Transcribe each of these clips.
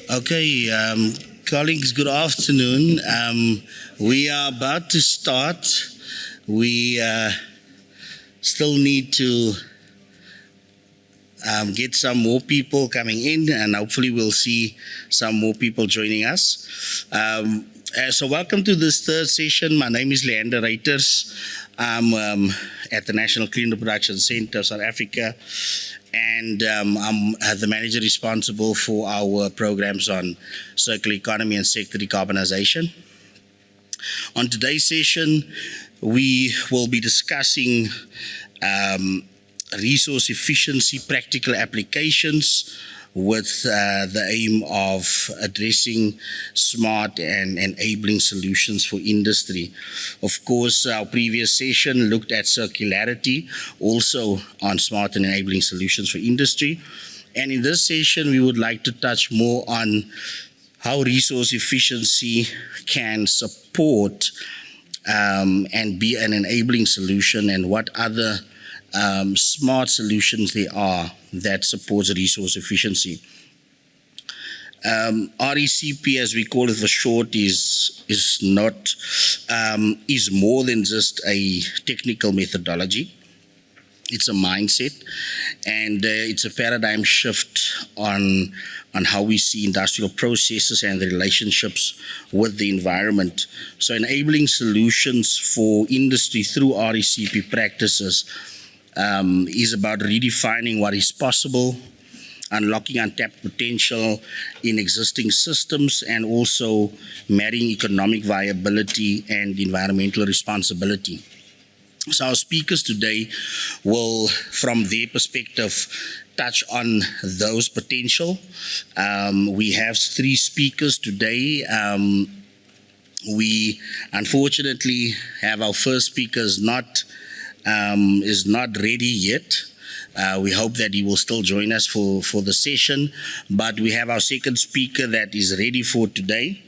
Okay, colleagues, good afternoon. We are about to start. We still need to get some more people coming in, and hopefully we'll see some more people joining us. So welcome to this third session. My name is Leander Reiters. I'm at the National Cleaner Production Centre of South Africa, and I'm the manager responsible for our programs on circular economy and sector decarbonisation. On today's session, we will be discussing resource efficiency practical applications with the aim of addressing smart and enabling solutions for industry. Of course, our previous session looked at circularity, also on smart and enabling solutions for industry. And in this session, we would like to touch more on how resource efficiency can support and be an enabling solution, and what other smart solutions there are that supports resource efficiency. RECP, as we call it for short, is more than just a technical methodology. It's a mindset, and it's a paradigm shift on how we see industrial processes and the relationships with the environment. So enabling solutions for industry through RECP practices is about redefining what is possible, unlocking untapped potential in existing systems, and also marrying economic viability and environmental responsibility. So our speakers today will, from their perspective, touch on those potential. We have 3 speakers today. We unfortunately have our first speaker is not ready yet. We hope that he will still join us for the session, but we have our second speaker that is ready for today.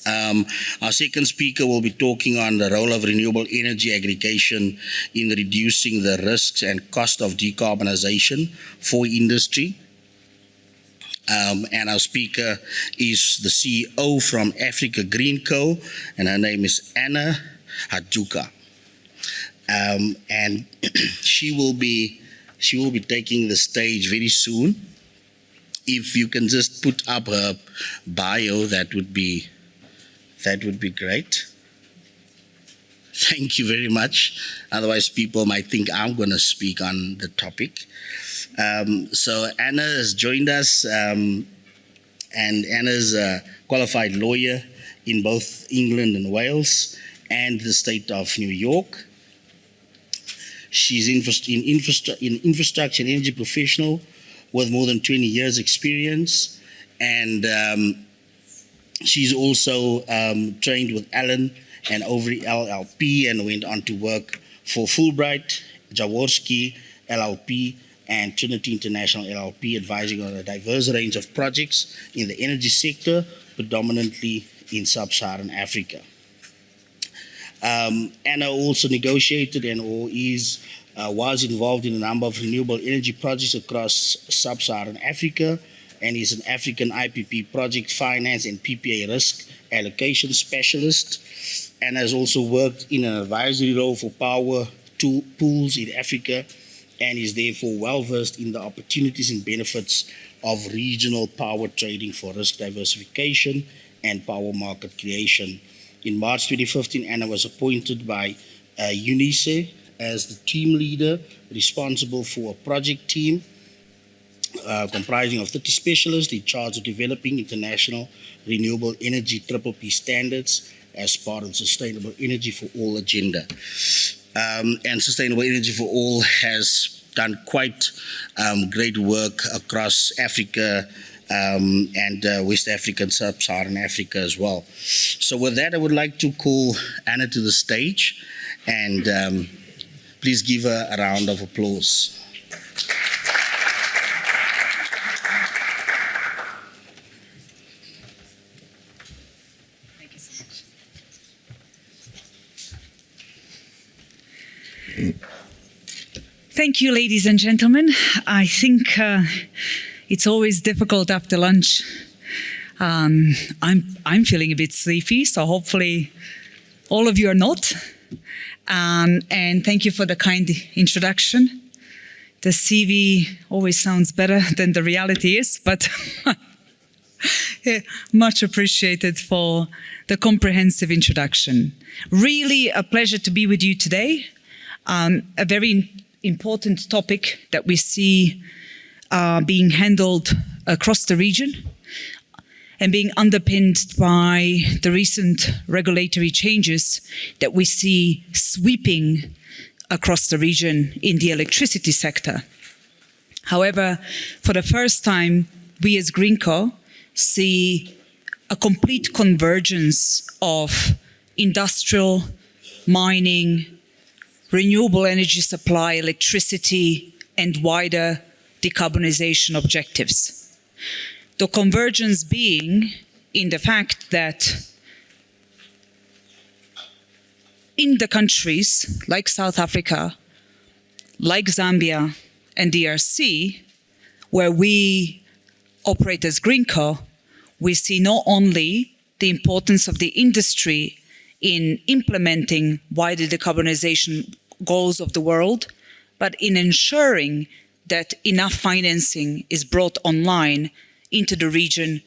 Our second speaker will be talking on the role of renewable energy aggregation in reducing the risks and cost of decarbonisation for industry. And our speaker is the CEO from Africa Green Co, and her name is Anna Hajuka. And she will be taking the stage very soon. If you can just put up her bio, that would be great. Thank you very much. Otherwise, people might think I'm going to speak on the topic. So Anna has joined us, and Anna's a qualified lawyer in both England and Wales and the state of New York. She's in infrastructure and energy professional with more than 20 years experience, and she's also trained with Allen and Overy LLP, and went on to work for Fulbright, Jaworski LLP, and Trinity International LLP, advising on a diverse range of projects in the energy sector, predominantly in sub-Saharan Africa. Anna also negotiated and was involved in a number of renewable energy projects across sub-Saharan Africa, and is an African IPP project finance and PPA risk allocation specialist, and has also worked in an advisory role for power pools in Africa, and is therefore well versed in the opportunities and benefits of regional power trading for risk diversification and power market creation. In March 2015, Anna was appointed by UNIDO as the team leader responsible for a project team comprising of 30 specialists in charge of developing international renewable energy PPP standards as part of the Sustainable Energy for All agenda. And Sustainable Energy for All has done quite great work across Africa and West Africa and Sub-Saharan Africa as well. So with that, I would like to call Anna to the stage, and please give her a round of applause. Thank you so much. Thank you, ladies and gentlemen. I think it's always difficult after lunch I'm feeling a bit sleepy, so hopefully all of you are not. And thank you for the kind introduction. The CV always sounds better than the reality is, but much appreciated for the comprehensive introduction. Really a pleasure to be with you today. A very important topic that we see being handled across the region and being underpinned by the recent regulatory changes that we see sweeping across the region in the electricity sector. However, for the first time, we as Greenco see a complete convergence of industrial, mining, renewable energy supply, electricity, and wider decarbonization objectives. The convergence being in the fact that in the countries like South Africa, like Zambia and DRC, where we operate as Greenco, we see not only the importance of the industry in implementing wider decarbonization goals of the world, but in ensuring that enough financing is brought online into the region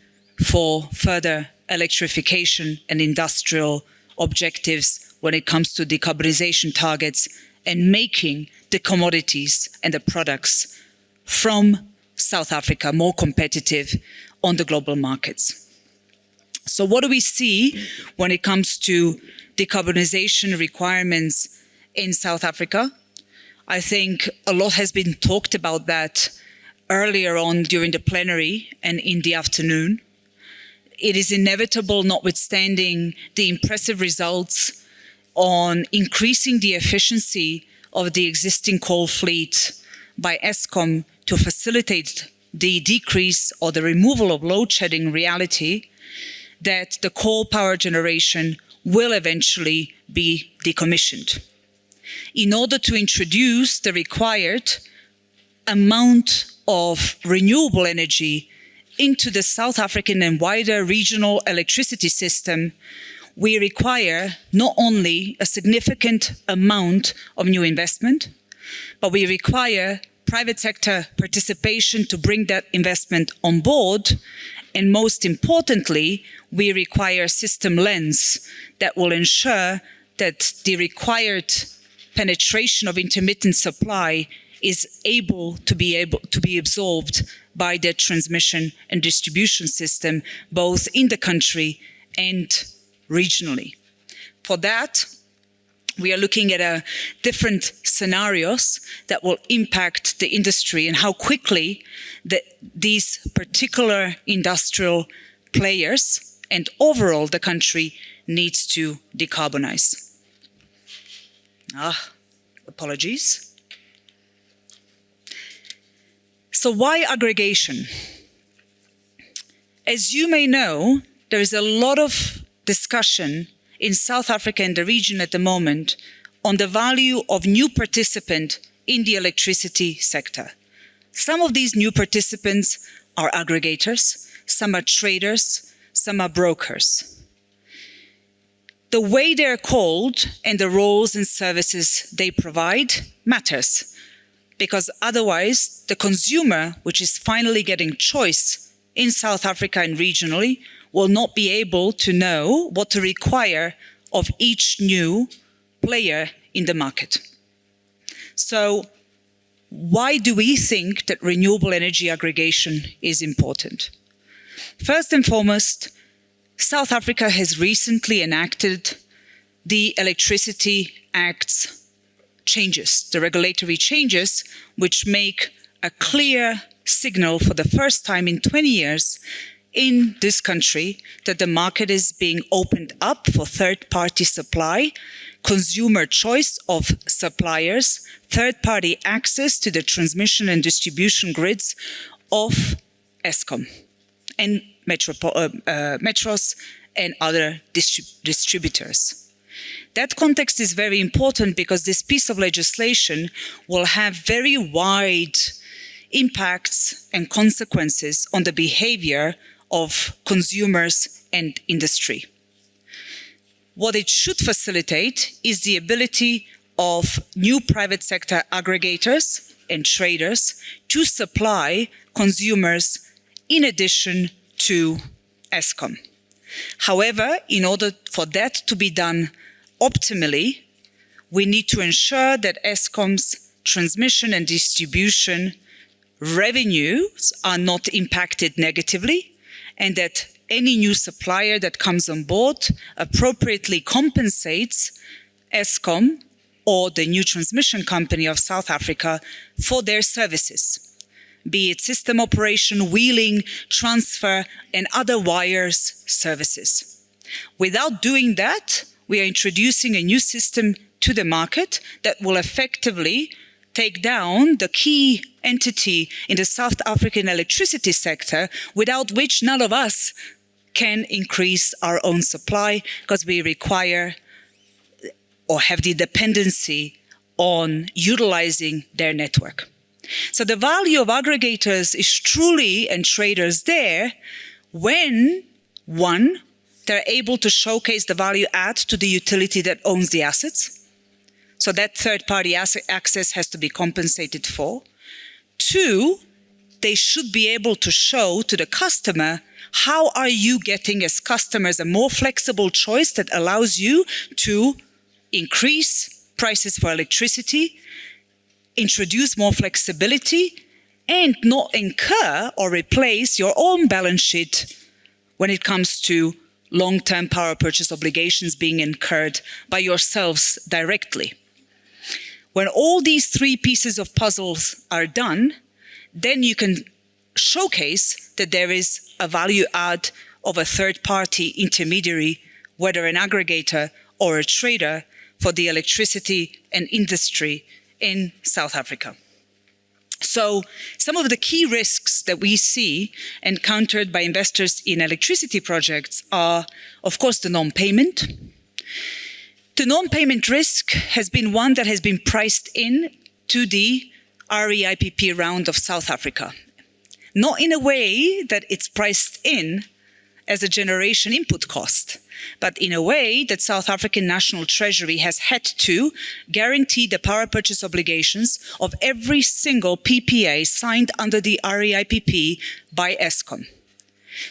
for further electrification and industrial objectives when it comes to decarbonization targets and making the commodities and the products from South Africa more competitive on the global markets. So what do we see when it comes to decarbonization requirements in South Africa? I think a lot has been talked about that earlier on during the plenary and in the afternoon. It is inevitable, notwithstanding the impressive results on increasing the efficiency of the existing coal fleet by Eskom to facilitate the decrease or the removal of load shedding reality, that the coal power generation will eventually be decommissioned. In order to introduce the required amount of renewable energy into the South African and wider regional electricity system, we require not only a significant amount of new investment, but we require private sector participation to bring that investment on board. And most importantly, we require system lens that will ensure that the required penetration of intermittent supply is able to be absorbed by the transmission and distribution system, both in the country and regionally. For that, we are looking at different scenarios that will impact the industry and how quickly these particular industrial players and overall the country needs to decarbonize. Apologies. So why aggregation? As you may know, there is a lot of discussion in South Africa and the region at the moment on the value of new participants in the electricity sector. Some of these new participants are aggregators, some are traders, some are brokers. The way they're called and the roles and services they provide matters, because otherwise the consumer, which is finally getting choice in South Africa and regionally, will not be able to know what to require of each new player in the market. So why do we think that renewable energy aggregation is important? First and foremost, South Africa has recently enacted the Electricity Act's changes, the regulatory changes, which make a clear signal for the first time in 20 years in this country that the market is being opened up for third-party supply, consumer choice of suppliers, third-party access to the transmission and distribution grids of Eskom and metros and other distributors. That context is very important because this piece of legislation will have very wide impacts and consequences on the behavior of consumers and industry. What it should facilitate is the ability of new private sector aggregators and traders to supply consumers in addition to Eskom. However, in order for that to be done optimally, we need to ensure that Eskom's transmission and distribution revenues are not impacted negatively, and that any new supplier that comes on board appropriately compensates Eskom or the new transmission company of South Africa for their services, be it system operation, wheeling, transfer, and other wires services. Without doing that, we are introducing a new system to the market that will effectively take down the key entity in the South African electricity sector, without which none of us can increase our own supply, because we require or have the dependency on utilizing their network. So the value of aggregators is truly, and traders there, when, one, they're able to showcase the value add to the utility that owns the assets. So that third-party asset access has to be compensated for. Two, they should be able to show to the customer, how are you getting as customers a more flexible choice that allows you to increase prices for electricity, introduce more flexibility, and not incur or replace your own balance sheet when it comes to long-term power purchase obligations being incurred by yourselves directly. When all these three pieces of puzzles are done, then you can showcase that there is a value add of a third-party intermediary, whether an aggregator or a trader, for the electricity and industry in South Africa. So some of the key risks that we see encountered by investors in electricity projects are, of course, the non-payment. The non-payment risk has been one that has been priced in to the REIPP round of South Africa. Not in a way that it's priced in as a generation input cost, but in a way that South African National Treasury has had to guarantee the power purchase obligations of every single PPA signed under the REIPP by Eskom.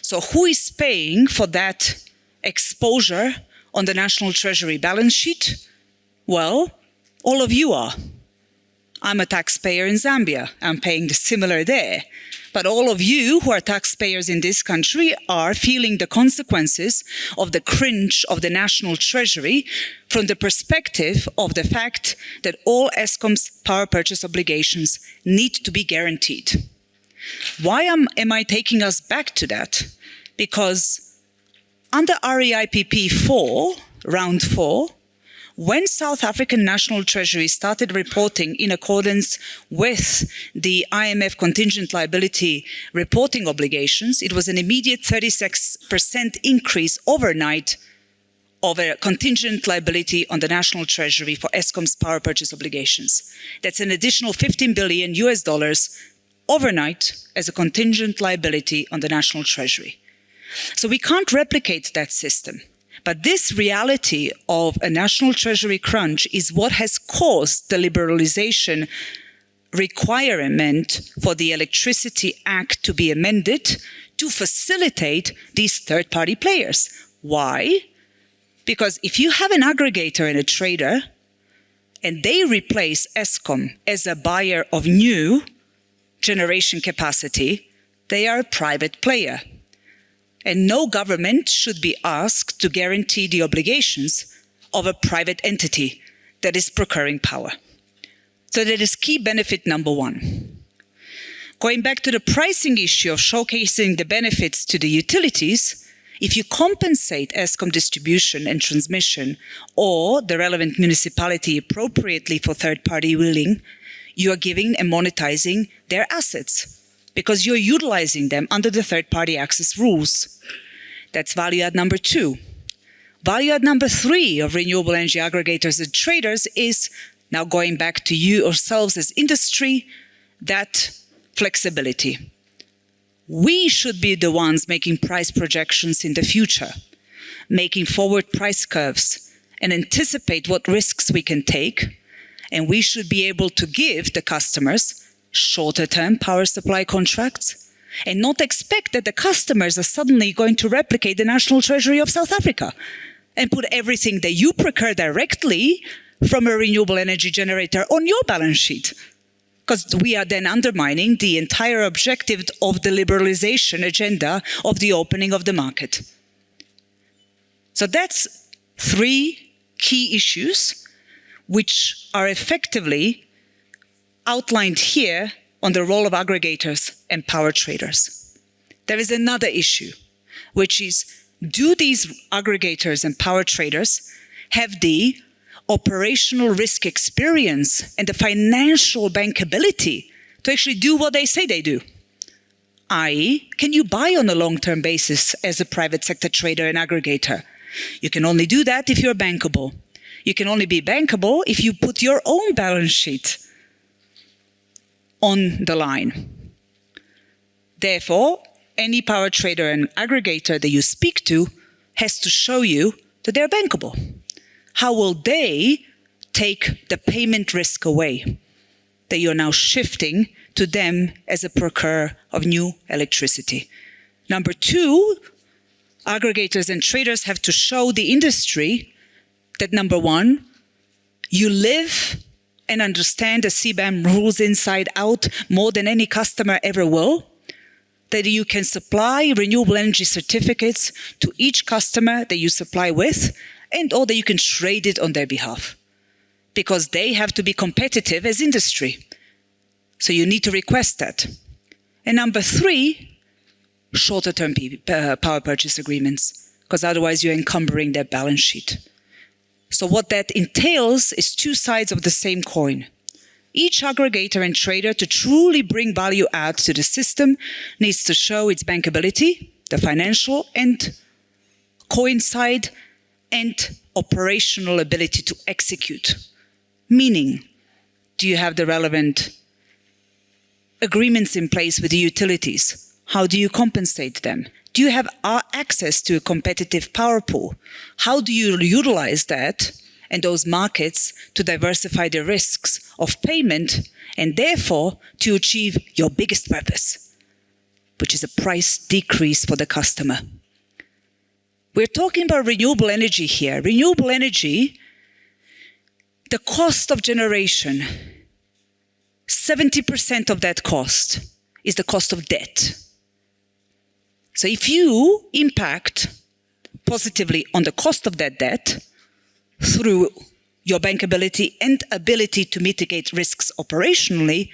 So who is paying for that exposure on the National Treasury balance sheet? Well, all of you are. I'm a taxpayer in Zambia. I'm paying the similar there. But all of you who are taxpayers in this country are feeling the consequences of the cringe of the National Treasury from the perspective of the fact that all Eskom's power purchase obligations need to be guaranteed. Why am I taking us back to that? Because under REIPP 4, round 4, when South African National Treasury started reporting in accordance with the IMF contingent liability reporting obligations, it was an immediate 36% increase overnight of a contingent liability on the National Treasury for Eskom's power purchase obligations. That's an additional $15 billion overnight as a contingent liability on the National Treasury. So we can't replicate that system. But this reality of a National Treasury crunch is what has caused the liberalization requirement for the Electricity Act to be amended to facilitate these third-party players. Why? Because if you have an aggregator and a trader, and they replace Eskom as a buyer of new generation capacity, they are a private player. And no government should be asked to guarantee the obligations of a private entity that is procuring power. So that is key benefit number one. Going back to the pricing issue of showcasing the benefits to the utilities, if you compensate Eskom distribution and transmission or the relevant municipality appropriately for third-party wheeling, you are giving and monetizing their assets, because you're utilizing them under the third-party access rules. That's value add number two. Value add number three of renewable energy aggregators and traders is, now going back to you yourselves as industry, that flexibility. We should be the ones making price projections in the future, making forward price curves, and anticipate what risks we can take. And we should be able to give the customers shorter-term power supply contracts and not expect that the customers are suddenly going to replicate the National Treasury of South Africa and put everything that you procure directly from a renewable energy generator on your balance sheet. Because we are then undermining the entire objective of the liberalization agenda of the opening of the market. So that's 3 key issues which are effectively outlined here on the role of aggregators and power traders. There is another issue, which is, do these aggregators and power traders have the operational risk experience and the financial bankability to actually do what they say they do? I.e., can you buy on a long-term basis as a private sector trader and aggregator? You can only do that if you're bankable. You can only be bankable if you put your own balance sheet on the line. Therefore, any power trader and aggregator that you speak to has to show you that they're bankable. How will they take the payment risk away that you're now shifting to them as a procurer of new electricity? Number 2, aggregators and traders have to show the industry that, number 1, you live and understand the CBAM rules inside out more than any customer ever will, that you can supply renewable energy certificates to each customer that you supply with, and or that you can trade it on their behalf, because they have to be competitive as industry. So you need to request that. And number 3, shorter-term power purchase agreements, because otherwise you're encumbering their balance sheet. So what that entails is 2 sides of the same coin. Each aggregator and trader, to truly bring value add to the system, needs to show its bankability, the financial and coincide, and operational ability to execute. Meaning, do you have the relevant agreements in place with the utilities? How do you compensate them? Do you have access to a competitive power pool? How do you utilize that and those markets to diversify the risks of payment and therefore to achieve your biggest purpose, which is a price decrease for the customer? We're talking about renewable energy here. Renewable energy, the cost of generation, 70% of that cost is the cost of debt. So if you impact positively on the cost of that debt through your bankability and ability to mitigate risks operationally,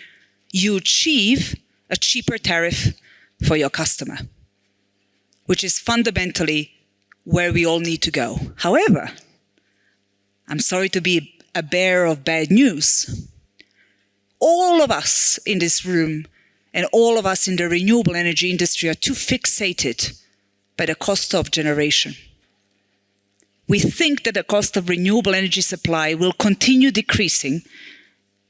you achieve a cheaper tariff for your customer, which is fundamentally where we all need to go. However, I'm sorry to be a bearer of bad news. All of us in this room and all of us in the renewable energy industry are too fixated by the cost of generation. We think that the cost of renewable energy supply will continue decreasing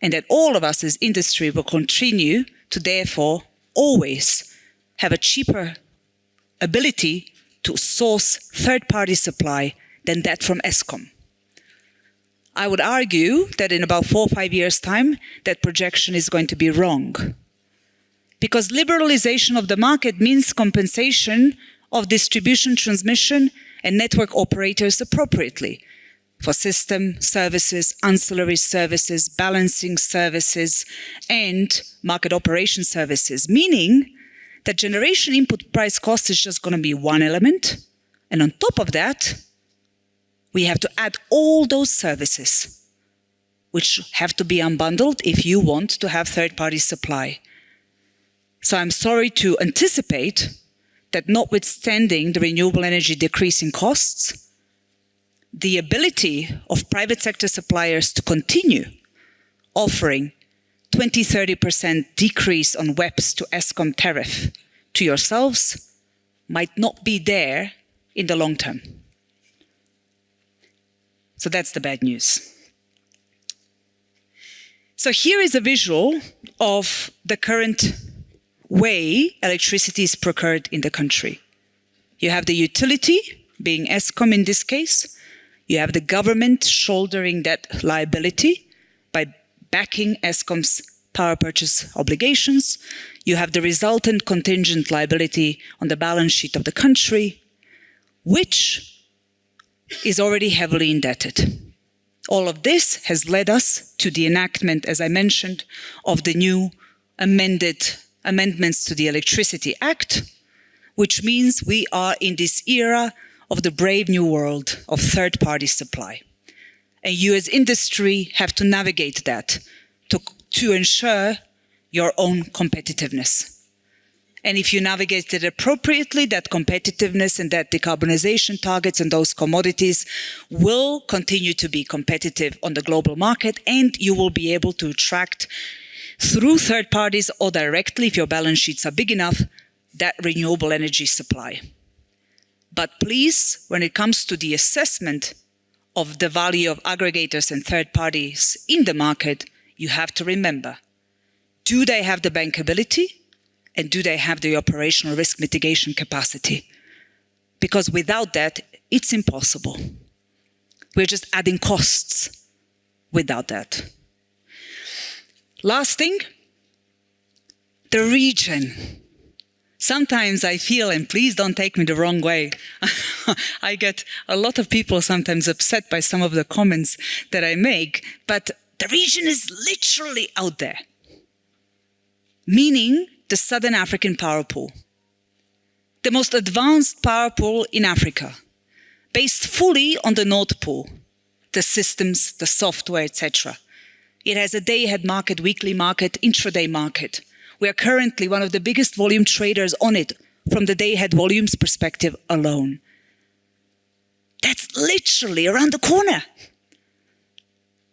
and that all of us as industry will continue to therefore always have a cheaper ability to source third-party supply than that from Eskom. I would argue that in about 4 or 5 years' time, that projection is going to be wrong. Because liberalization of the market means compensation of distribution, transmission, and network operators appropriately for system services, ancillary services, balancing services, and market operation services, meaning that generation input price cost is just going to be one element. And on top of that, we have to add all those services, which have to be unbundled if you want to have third-party supply. So I'm sorry to anticipate that notwithstanding the renewable energy decrease in costs, the ability of private sector suppliers to continue offering 20-30% decrease on WEPs to Eskom tariff to yourselves might not be there in the long term. So that's the bad news. So here is a visual of the current way electricity is procured in the country. You have the utility, being ESCOM in this case. You have the government shouldering that liability by backing ESCOM's power purchase obligations. You have the resultant contingent liability on the balance sheet of the country, which is already heavily indebted. All of this has led us to the enactment, as I mentioned, of the new amendments to the Electricity Act, which means we are in this era of the brave new world of third-party supply. And you as industry have to navigate that to ensure your own competitiveness. And if you navigate it appropriately, that competitiveness and that decarbonization targets and those commodities will continue to be competitive on the global market, and you will be able to attract, through third parties or directly, if your balance sheets are big enough, that renewable energy supply. But please, when it comes to the assessment of the value of aggregators and third parties in the market, you have to remember, do they have the bankability? And do they have the operational risk mitigation capacity? Because without that, it's impossible. We're just adding costs without that. Last thing, the region. Sometimes I feel, and please don't take me the wrong way, I get a lot of people sometimes upset by some of the comments that I make, but the region is literally out there. Meaning, the Southern African power pool, the most advanced power pool in Africa, based fully on the North Pool, the systems, the software, etc. It has a day-ahead market, weekly market, intraday market. We are currently one of the biggest volume traders on it from the day-ahead volumes perspective alone. That's literally around the corner.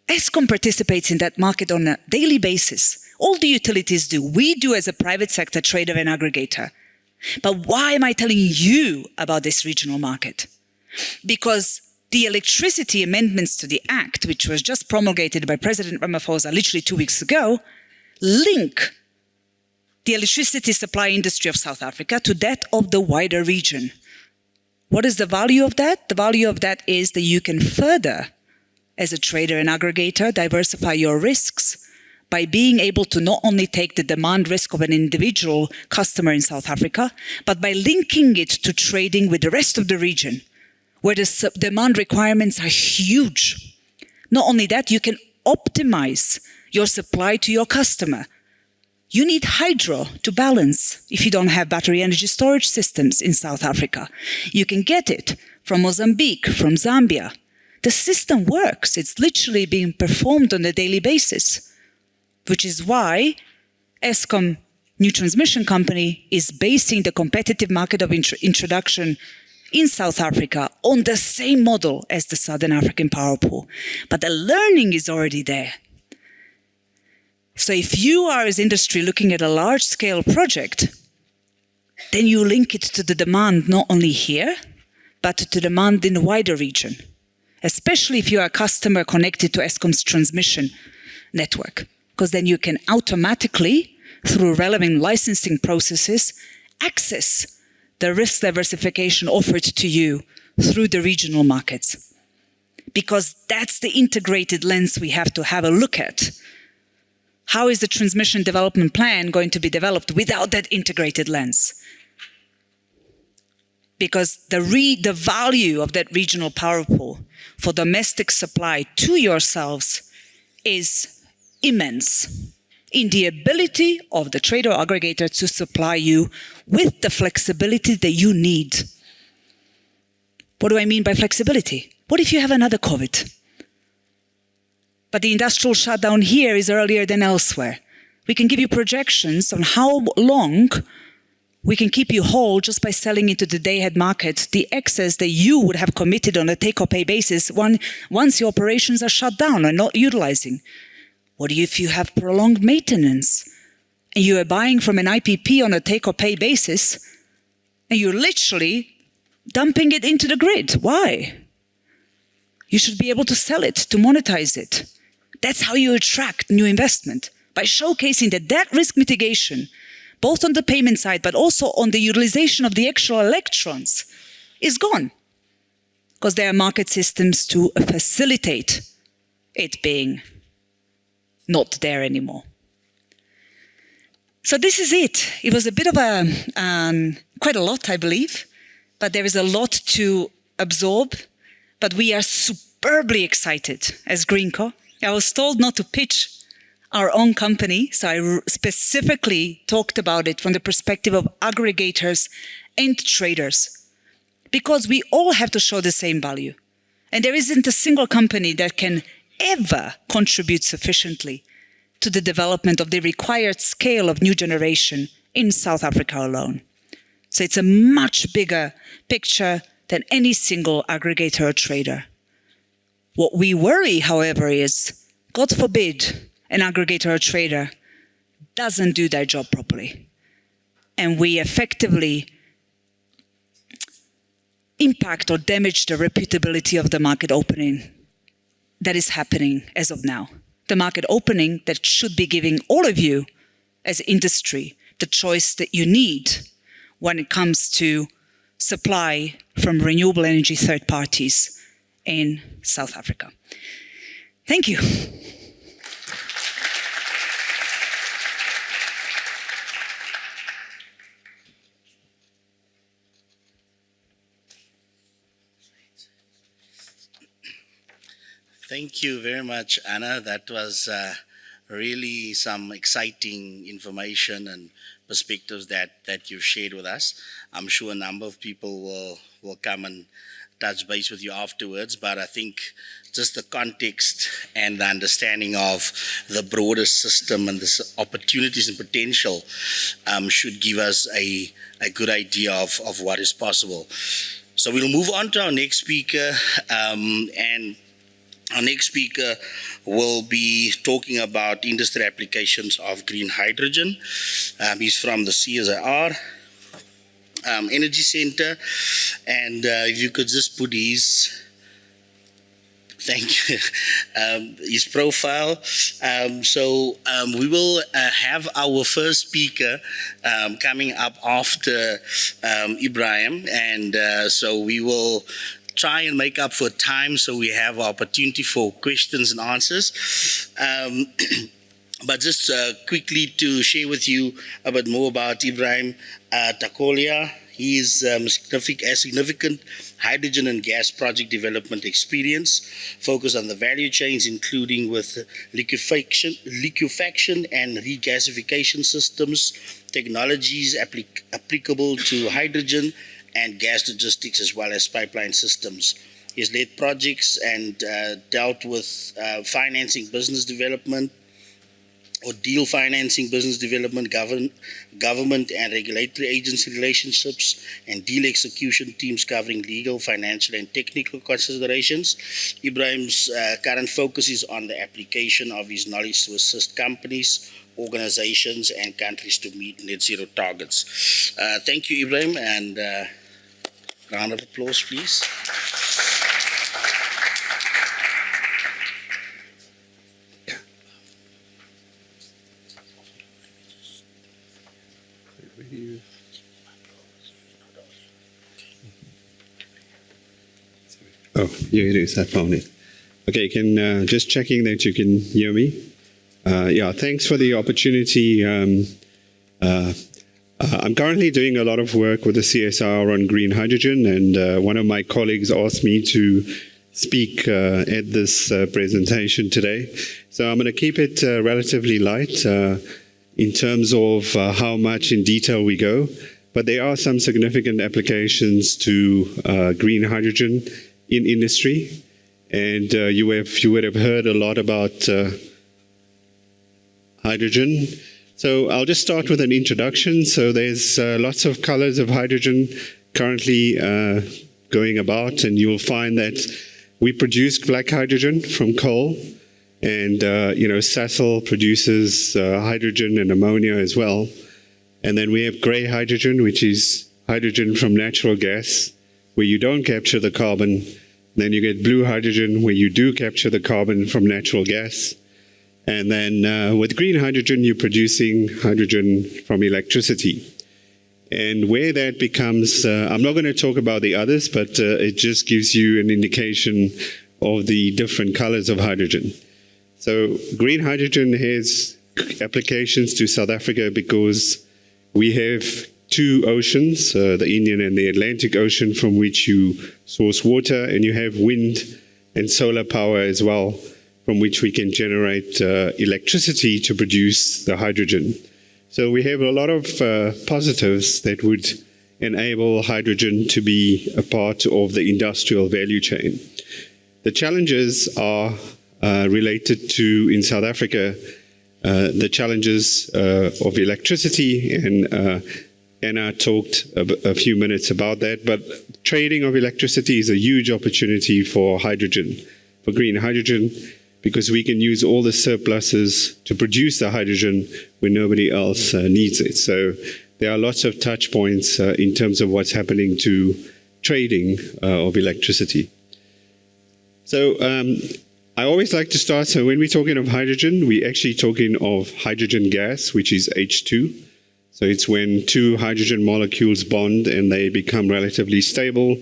ESCOM participates in that market on a daily basis. All the utilities do. We do as a private sector trader and aggregator. But why am I telling you about this regional market? Because the electricity amendments to the Act, which was just promulgated by President Ramaphosa literally 2 weeks ago, link the electricity supply industry of South Africa to that of the wider region. What is the value of that? The value of that is that you can further, as a trader and aggregator, diversify your risks by being able to not only take the demand risk of an individual customer in South Africa, but by linking it to trading with the rest of the region, where the demand requirements are huge. Not only that, you can optimize your supply to your customer. You need hydro to balance if you don't have battery energy storage systems in South Africa. You can get it from Mozambique, from Zambia. The system works. It's literally being performed on a daily basis, which is why ESCOM New Transmission Company is basing the competitive market of introduction in South Africa on the same model as the Southern African power pool. But the learning is already there. So if you are as industry looking at a large-scale project, then you link it to the demand not only here, but to demand in the wider region, especially if you are a customer connected to ESCOM's transmission network, because then you can automatically, through relevant licensing processes, access the risk diversification offered to you through the regional markets. Because that's the integrated lens we have to have a look at. How is the transmission development plan going to be developed without that integrated lens? Because the value of that regional power pool for domestic supply to yourselves is immense in the ability of the trader or aggregator to supply you with the flexibility that you need. What do I mean by flexibility? What if you have another COVID? But the industrial shutdown here is earlier than elsewhere. We can give you projections on how long we can keep you whole just by selling into the day-ahead market the excess that you would have committed on a take-or-pay basis once your operations are shut down or not utilizing. What if you have prolonged maintenance and you are buying from an IPP on a take-or-pay basis and you're literally dumping it into the grid? Why? You should be able to sell it, to monetize it. That's how you attract new investment, by showcasing that risk mitigation, both on the payment side, but also on the utilization of the actual electrons, is gone. Because there are market systems to facilitate it being not there anymore. So this is it. It was a bit of quite a lot, I believe, but there is a lot to absorb. But we are superbly excited as Greenco. I was told not to pitch our own company, so I specifically talked about it from the perspective of aggregators and traders, because we all have to show the same value. And there isn't a single company that can ever contribute sufficiently to the development of the required scale of new generation in South Africa alone. So it's a much bigger picture than any single aggregator or trader. What we worry, however, is, God forbid, an aggregator or trader doesn't do their job properly. And we effectively impact or damage the reputability of the market opening that is happening as of now. The market opening that should be giving all of you as industry the choice that you need when it comes to supply from renewable energy third parties in South Africa. Thank you. Thank you very much, Anna. That was really some exciting information and perspectives that you've shared with us. I'm sure a number of people will come and touch base with you afterwards, but I think just the context and the understanding of the broader system and the opportunities and potential should give us a good idea of what is possible. So we'll move on to our next speaker, and our next speaker will be talking about industry applications of green hydrogen. He's from the CSIR Energy Center, and if you could just put his, thank you, his profile. We will have our first speaker coming up after Ibrahim, and so we will try and make up for time so we have opportunity for questions and answers. But just quickly to share with you a bit more about Ibrahim Takolia. He is significant hydrogen and gas project development experience, focused on the value chains, including with liquefaction and regasification systems, technologies applicable to hydrogen and gas logistics, as well as pipeline systems. He's led projects and dealt with financing business development, or deal financing, business development, government and regulatory agency relationships, and deal execution teams covering legal, financial, and technical considerations. Ibrahim's current focus is on the application of his knowledge to assist companies, organizations, and countries to meet net zero targets. Thank you, Ibrahim, and round of applause, please. Oh, yeah, it is. I found it. Okay, just checking that you can hear me. Yeah, thanks for the opportunity. I'm currently doing a lot of work with the CSIR on green hydrogen, and one of my colleagues asked me to speak at this presentation today. So I'm going to keep it relatively light in terms of how much in detail we go, but there are some significant applications to green hydrogen in industry, and you would have heard a lot about hydrogen. So I'll just start with an introduction. So there's lots of colors of hydrogen currently going about, and you'll find that we produce black hydrogen from coal, and Sasol produces hydrogen and ammonia as well. And then we have gray hydrogen, which is hydrogen from natural gas, where you don't capture the carbon. Then you get blue hydrogen, where you do capture the carbon from natural gas. And then with green hydrogen, you're producing hydrogen from electricity. And where that becomes, I'm not going to talk about the others, but it just gives you an indication of the different colors of hydrogen. So green hydrogen has applications to South Africa because we have two oceans, the Indian and the Atlantic Ocean, from which you source water, and you have wind and solar power as well, from which we can generate electricity to produce the hydrogen. So we have a lot of positives that would enable hydrogen to be a part of the industrial value chain. The challenges are related to, in South Africa, the challenges of electricity, and Anna talked a few minutes about that, but trading of electricity is a huge opportunity for hydrogen, for green hydrogen, because we can use all the surpluses to produce the hydrogen when nobody else needs it. So there are lots of touch points in terms of what's happening to trading of electricity. So I always like to start, so when we're talking of hydrogen, we're actually talking of hydrogen gas, which is H2. So it's when two hydrogen molecules bond and they become relatively stable.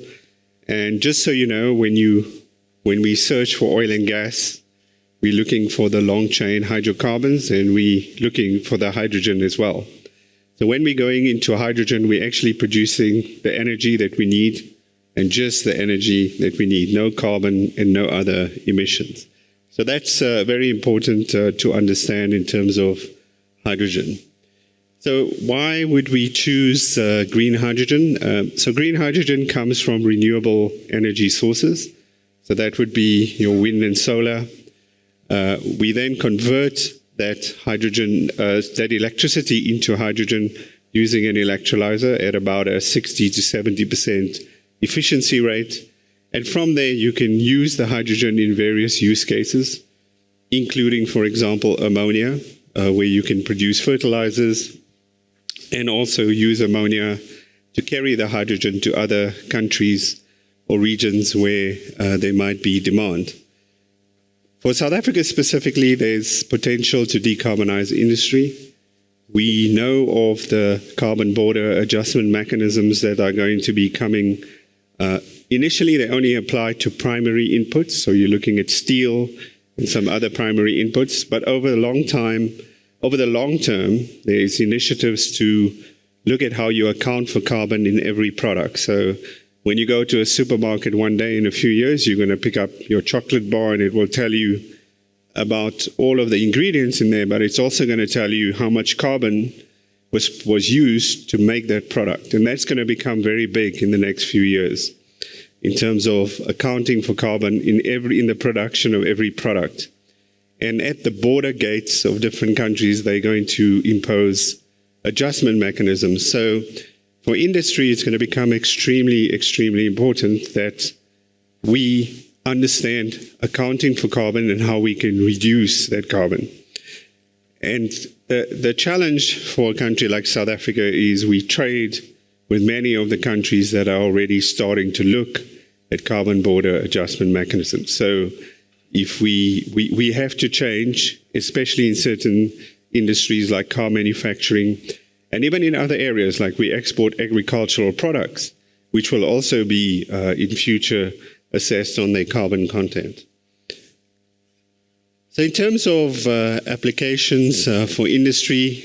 And just so you know, when we search for oil and gas, we're looking for the long chain hydrocarbons, and we're looking for the hydrogen as well. So when we're going into hydrogen, we're actually producing the energy that we need, and just the energy that we need, no carbon and no other emissions. So that's very important to understand in terms of hydrogen. So why would we choose green hydrogen? So green hydrogen comes from renewable energy sources. So that would be your wind and solar. We then convert that hydrogen, that electricity into hydrogen using an electrolyzer at about a 60 to 70% efficiency rate. And from there, you can use the hydrogen in various use cases, including, for example, ammonia, where you can produce fertilizers, and also use ammonia to carry the hydrogen to other countries or regions where there might be demand. For South Africa specifically, there's potential to decarbonize industry. We know of the carbon border adjustment mechanisms that are going to be coming. Initially, they only apply to primary inputs, so you're looking at steel and some other primary inputs, but over the long term, there's initiatives to look at how you account for carbon in every product. So when you go to a supermarket one day in a few years, you're going to pick up your chocolate bar and it will tell you about all of the ingredients in there, but it's also going to tell you how much carbon was used to make that product. And that's going to become very big in the next few years in terms of accounting for carbon in the production of every product. And at the border gates of different countries, they're going to impose adjustment mechanisms. So for industry, it's going to become extremely, extremely important that we understand accounting for carbon and how we can reduce that carbon. And the challenge for a country like South Africa is we trade with many of the countries that are already starting to look at carbon border adjustment mechanisms. So if we have to change, especially in certain industries like car manufacturing, and even in other areas like we export agricultural products, which will also be in future assessed on their carbon content. So in terms of applications for industry,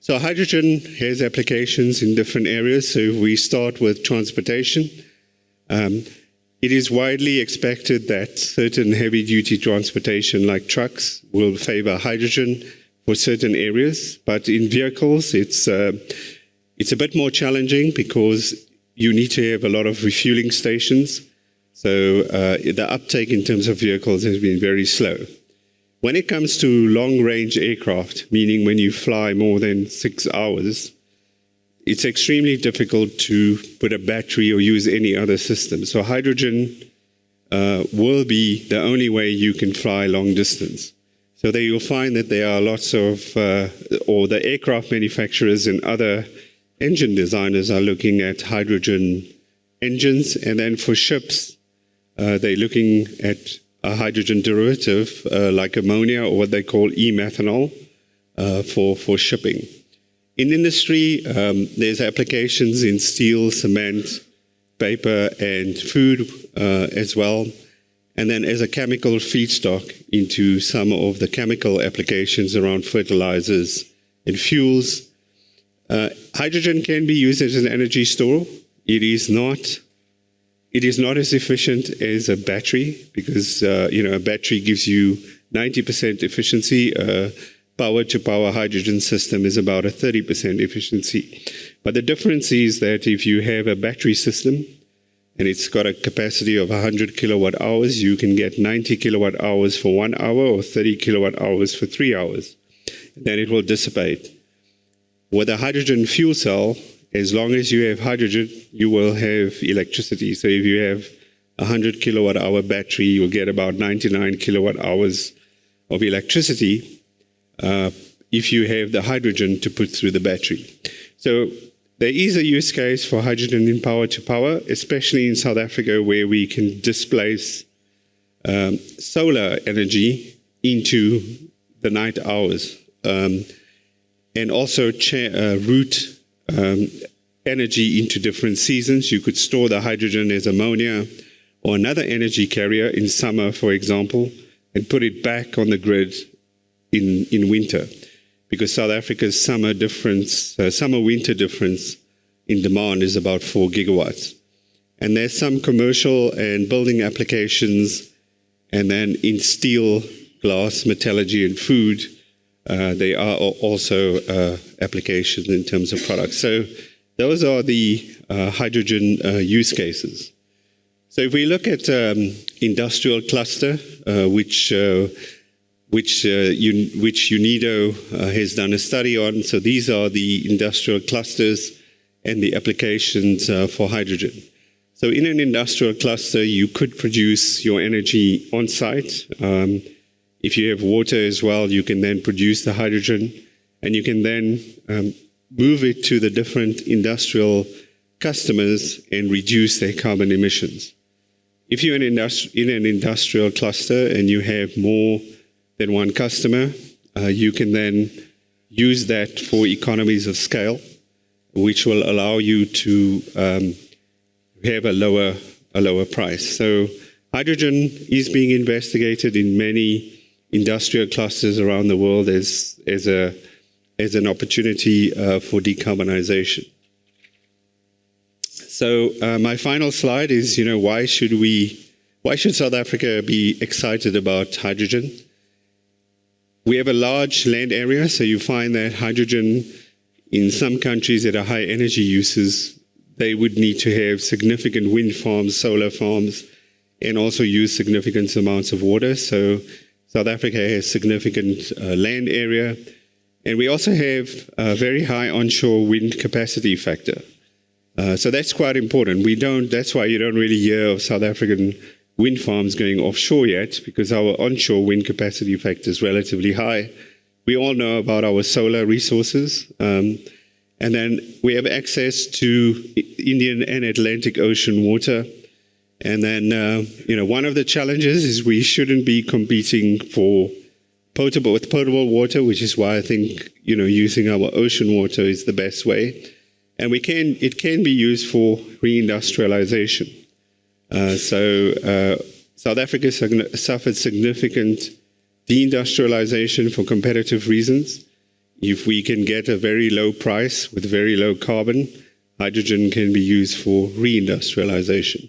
so hydrogen has applications in different areas. So if we start with transportation, it is widely expected that certain heavy-duty transportation like trucks will favor hydrogen for certain areas, but in vehicles it's a bit more challenging because you need to have a lot of refueling stations. So the uptake in terms of vehicles has been very slow. When it comes to long-range aircraft, meaning when you fly more than 6 hours, it's extremely difficult to put a battery or use any other system. So hydrogen will be the only way you can fly long distance. So there you'll find that there are lots of, or the aircraft manufacturers and other engine designers are looking at hydrogen engines. And then for ships, they're looking at a hydrogen derivative like ammonia, or what they call e-methanol, for shipping. In industry, there's applications in steel, cement, paper, and food as well. And then as a chemical feedstock into some of the chemical applications around fertilizers and fuels. Hydrogen can be used as an energy store. It is not as efficient as a battery because a battery gives you 90% efficiency. Power-to-power hydrogen system is about a 30% efficiency. But the difference is that if you have a battery system and it's got a capacity of 100 kilowatt hours, you can get 90 kilowatt hours for 1 hour or 30 kilowatt hours for 3 hours. Then it will dissipate. With a hydrogen fuel cell, as long as you have hydrogen, you will have electricity. So if you have a 100 kilowatt hour battery, you'll get about 99 kilowatt hours of electricity if you have the hydrogen to put through the battery. So there is a use case for hydrogen in power-to-power, especially in South Africa, where we can displace solar energy into the night hours and also route energy into different seasons. You could store the hydrogen as ammonia or another energy carrier in summer, for example, and put it back on the grid in winter, because South Africa's summer-winter difference in demand is about 4 gigawatts. And there's some commercial and building applications, and then in steel, glass, metallurgy, and food, they are also applications in terms of products. So those are the hydrogen use cases. So if we look at industrial cluster, which UNIDO has done a study on. So these are the industrial clusters and the applications for hydrogen. So in an industrial cluster, you could produce your energy on site. If you have water as well, you can then produce the hydrogen, and you can then move it to the different industrial customers and reduce their carbon emissions. If you're in an industrial cluster and you have more than one customer, you can then use that for economies of scale, which will allow you to have a lower price. So hydrogen is being investigated in many industrial clusters around the world as an opportunity for decarbonization. So my final slide is, why should South Africa be excited about hydrogen? We have a large land area, so you find that hydrogen in some countries that are high energy uses, they would need to have significant wind farms, solar farms, and also use significant amounts of water. So South Africa has significant land area, and we also have a very high onshore wind capacity factor. So that's quite important. That's why you don't really hear of South African wind farms going offshore yet, because our onshore wind capacity factor is relatively high. We all know about our solar resources, and then we have access to Indian and Atlantic Ocean water. And then, one of the challenges is we shouldn't be competing with potable water, which is why I think, using our ocean water is the best way. And it can be used for reindustrialization. So South Africa suffered significant deindustrialization for competitive reasons. If we can get a very low price with very low carbon, hydrogen can be used for reindustrialization.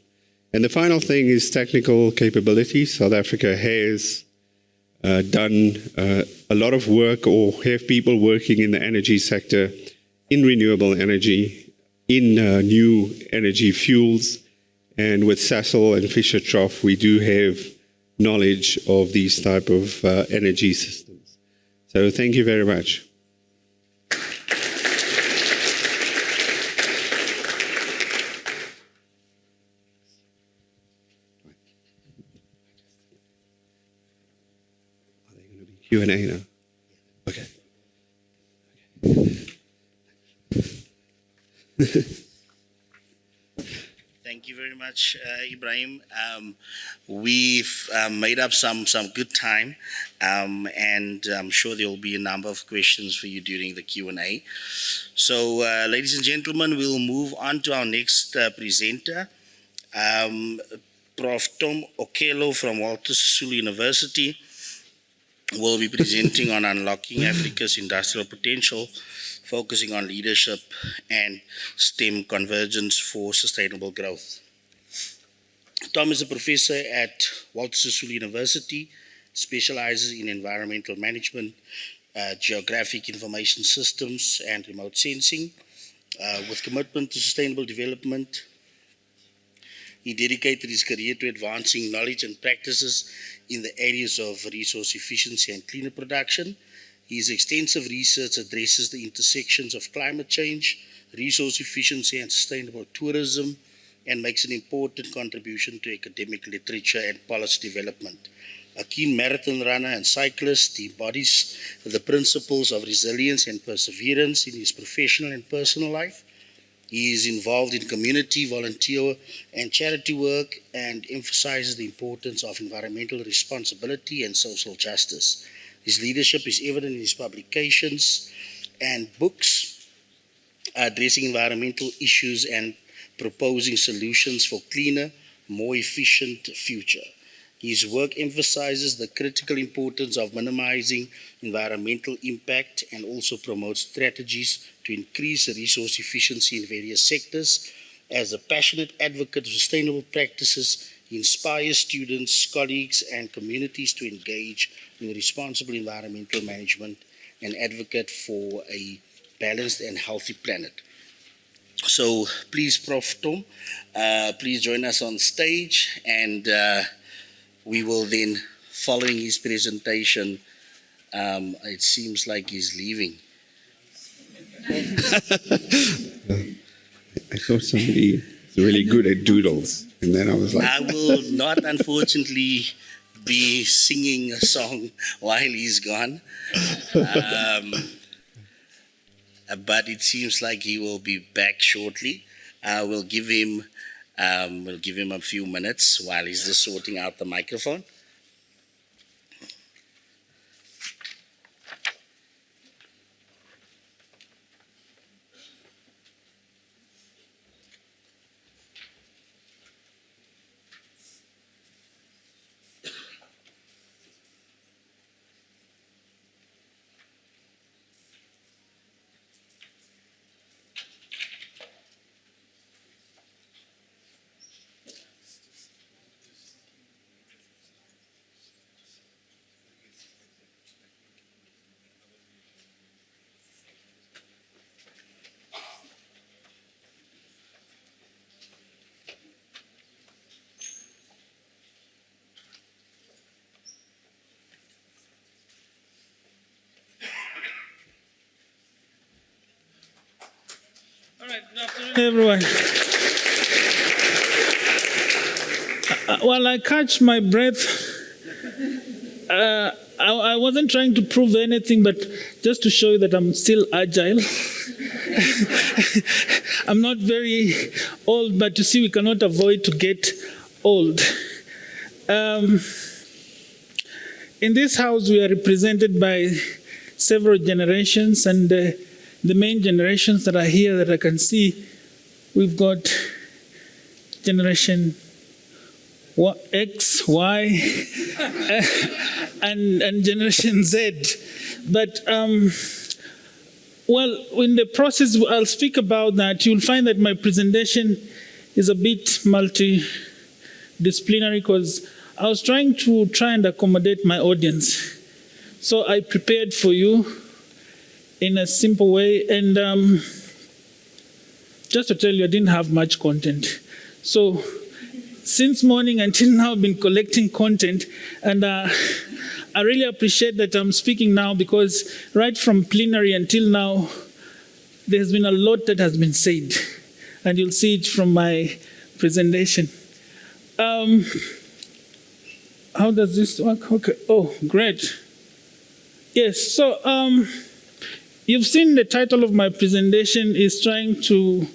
And the final thing is technical capability. South Africa has done a lot of work, or have people working in the energy sector, in renewable energy, in new energy fuels. And with Sasol and Fischer-Tropsch, we do have knowledge of these type of energy systems. So thank you very much. Are they going to be Q&A now? Okay. Thank you very much, Ibrahim. We've made up some good time, and I'm sure there will be a number of questions for you during the Q&A. So, ladies and gentlemen, we'll move on to our next presenter, Prof. Tom Okello from Walter Sisulu University will be presenting on unlocking Africa's industrial potential, focusing on leadership and STEM convergence for sustainable growth. Tom is a professor at Walter Sisulu University, specializes in environmental management, geographic information systems, and remote sensing. With commitment to sustainable development, he dedicated his career to advancing knowledge and practices in the areas of resource efficiency and cleaner production. His extensive research addresses the intersections of climate change, resource efficiency, and sustainable tourism, and makes an important contribution to academic literature and policy development. A keen marathon runner and cyclist, he embodies the principles of resilience and perseverance in his professional and personal life. He is involved in community, volunteer, and charity work and emphasizes the importance of environmental responsibility and social justice. His leadership is evident in his publications and books addressing environmental issues and proposing solutions for cleaner, more efficient future. His work emphasizes the critical importance of minimizing environmental impact and also promotes strategies to increase resource efficiency in various sectors. As a passionate advocate of sustainable practices, he inspires students, colleagues, and communities to engage in responsible environmental management and advocate for a balanced and healthy planet. So please, Prof. Tom, please join us on stage, and we will then, following his presentation, it seems like he's leaving. I thought somebody was really good at doodles, and then I was like, I will not, unfortunately, be singing a song while he's gone. But it seems like he will be back shortly. We'll give him a few minutes while he's just sorting out the microphone. All right, good afternoon, everyone. While I catch my breath, I wasn't trying to prove anything, but just to show you that I'm still agile. I'm not very old, but you see, we cannot avoid to get old. In this house, we are represented by several generations, and the main generations that are here that I can see, we've got generation X, Y, and generation Z. But, well, in the process, I'll speak about that. You'll find that my presentation is a bit multidisciplinary because I was trying and accommodate my audience. So I prepared for you in a simple way. And just to tell you, I didn't have much content. So since morning until now, I've been collecting content. And I really appreciate that I'm speaking now because right from plenary until now, there's been a lot that has been said. And you'll see it from my presentation. How does this work? Okay. Oh, great. Yes, so you've seen the title of my presentation is trying to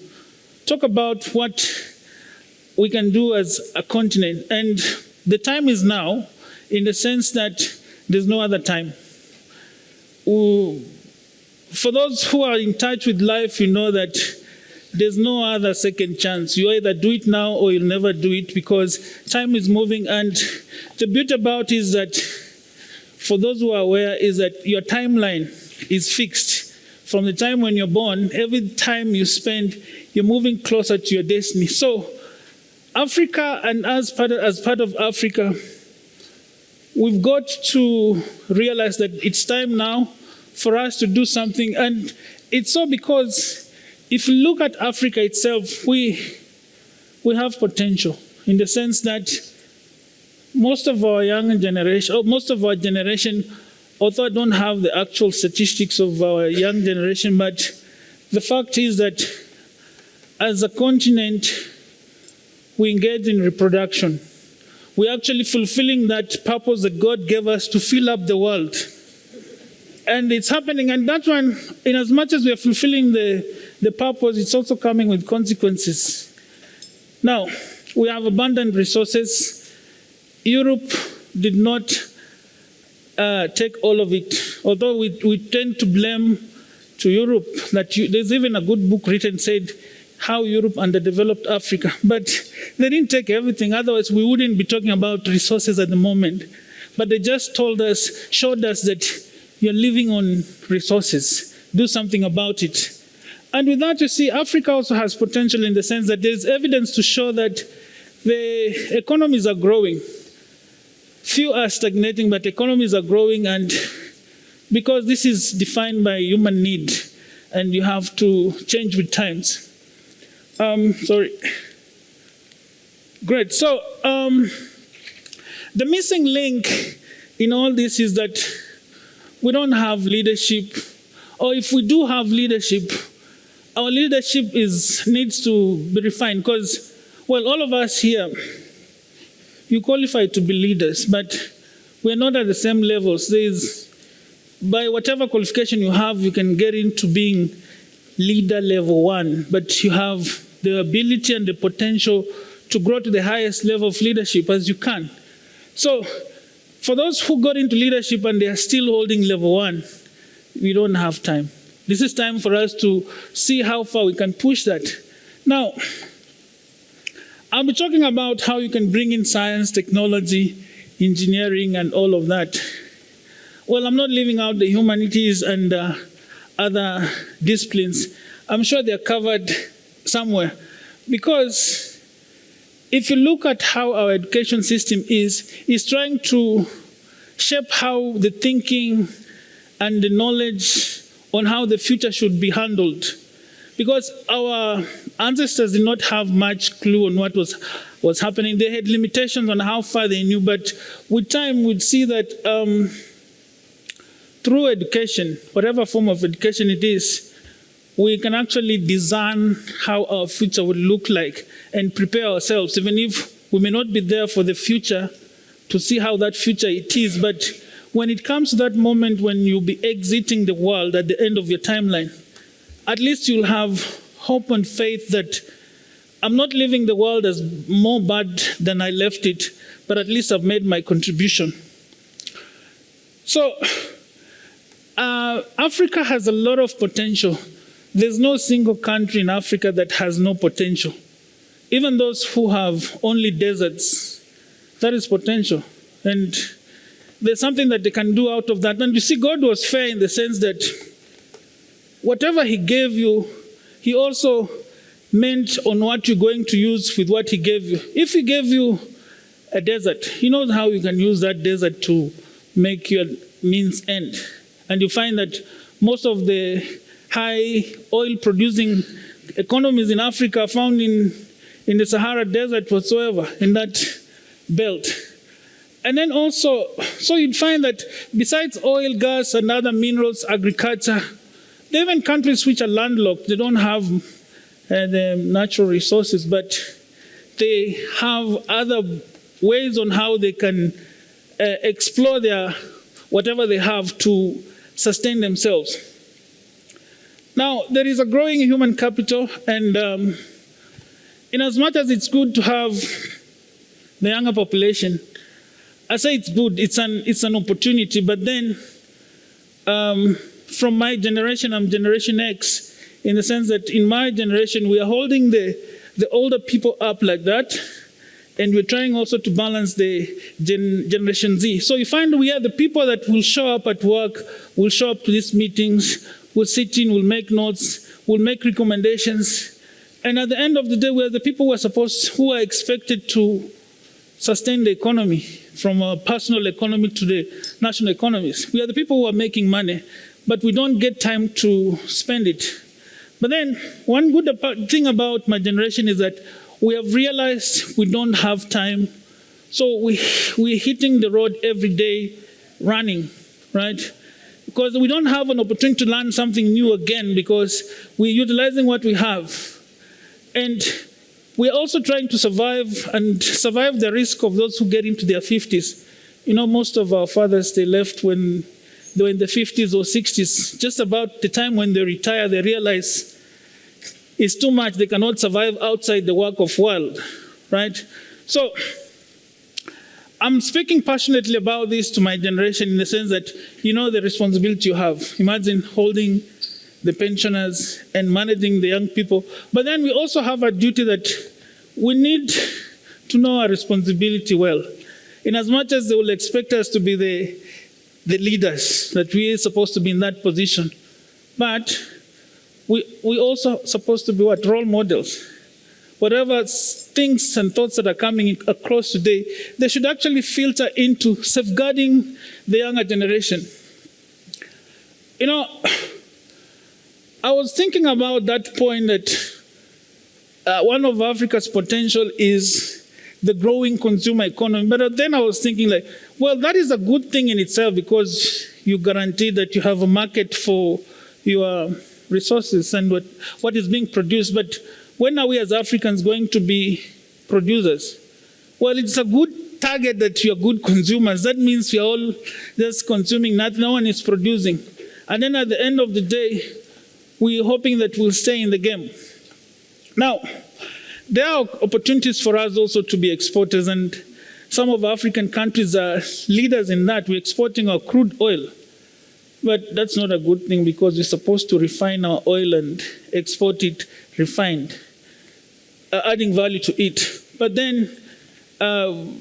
talk about what we can do as a continent. And the time is now, in the sense that there's no other time. For those who are in touch with life, you know that there's no other second chance. You either do it now or you'll never do it, because time is moving. And the beauty about it is that, for those who are aware, is that your timeline is fixed. From the time when you're born, every time you spend, you're moving closer to your destiny. So Africa, and as part of Africa, we've got to realize that it's time now for us to do something. And it's so because if you look at Africa itself, we have potential, in the sense that most of our young generation, or most of our generation, although I don't have the actual statistics of our young generation, but the fact is that as a continent, we engage in reproduction. We're actually fulfilling that purpose that God gave us to fill up the world. And it's happening, and that one, in as much as we are fulfilling the purpose, it's also coming with consequences. Now, we have abundant resources. Europe did not take all of it, although we tend to blame to Europe. There's even a good book written said how Europe underdeveloped Africa, but they didn't take everything, otherwise we wouldn't be talking about resources at the moment. But they just showed us that you're living on resources, do something about it. And with that, you see, Africa also has potential, in the sense that there's evidence to show that the economies are growing. Few are stagnating, but economies are growing, and because this is defined by human need, and you have to change with times. Great. So the missing link in all this is that we don't have leadership, or if we do have leadership, our leadership needs to be refined, because, well, all of us here, you qualify to be leaders, but we're not at the same levels. By whatever qualification you have, you can get into being leader level 1, but you have the ability and the potential to grow to the highest level of leadership as you can. So for those who got into leadership and they are still holding level 1, we don't have time. This is time for us to see how far we can push that. Now, I'll be talking about how you can bring in science, technology, engineering, and all of that. Well, I'm not leaving out the humanities and other disciplines. I'm sure they're covered somewhere. Because if you look at how our education system is trying to shape how the thinking and the knowledge on how the future should be handled. Because our ancestors did not have much clue on what was happening. They had limitations on how far they knew, but with time we'd see that through education, whatever form of education it is, we can actually design how our future would look like and prepare ourselves, even if we may not be there for the future to see how that future it is. But when it comes to that moment when you'll be exiting the world at the end of your timeline, at least you'll have hope and faith that I'm not leaving the world as more bad than I left it, but at least I've made my contribution. So Africa has a lot of potential. There's no single country in Africa that has no potential. Even those who have only deserts, that is potential. And there's something that they can do out of that. And you see, God was fair in the sense that whatever he gave you, he also meant on what you're going to use with what he gave you. If he gave you a desert, he knows how you can use that desert to make your means end. And you find that most of the high oil-producing economies in Africa are found in the Sahara Desert whatsoever, in that belt. And then also, so you'd find that besides oil, gas, and other minerals, agriculture, there are even countries which are landlocked. They don't have the natural resources, but they have other ways on how they can explore whatever they have to sustain themselves. Now, there is a growing human capital, and in as much as it's good to have the younger population, I say it's good, it's an opportunity, but then from my generation, I'm Generation X, in the sense that in my generation, we are holding the older people up like that, and we're trying also to balance the Generation Z. So you find we are the people that will show up at work, will show up to these meetings, will sit in, will make notes, will make recommendations, and at the end of the day, we are the people who are expected to sustain the economy, from a personal economy to the national economies. We are the people who are making money, but we don't get time to spend it. But then, one good thing about my generation is that we have realized we don't have time. So we're hitting the road every day, running, right? Because we don't have an opportunity to learn something new again, because we're utilizing what we have. And we're also trying to survive the risk of those who get into their 50s. You know, most of our fathers, they left when they were in the 50s or 60s. Just about the time when they retire, they realize it's too much. They cannot survive outside the work of world, right? So I'm speaking passionately about this to my generation in the sense that, you know, the responsibility you have. Imagine holding the pensioners and managing the young people. But then we also have a duty that we need to know our responsibility well. In as much as they will expect us to be the leaders, that we are supposed to be in that position. But we also supposed to be what? Role models. Whatever things and thoughts that are coming across today, they should actually filter into safeguarding the younger generation. You know, I was thinking about that point that one of Africa's potential is the growing consumer economy. But then I was thinking like, well, that is a good thing in itself, because you guarantee that you have a market for your resources and what is being produced. But when are we as Africans going to be producers? Well, it's a good target that you are good consumers. That means we are all just consuming, no one is producing. And then at the end of the day, we're hoping that we'll stay in the game. Now, there are opportunities for us also to be exporters, and some of African countries are leaders in that. We're exporting our crude oil. But that's not a good thing, because we're supposed to refine our oil and export it refined, adding value to it. But then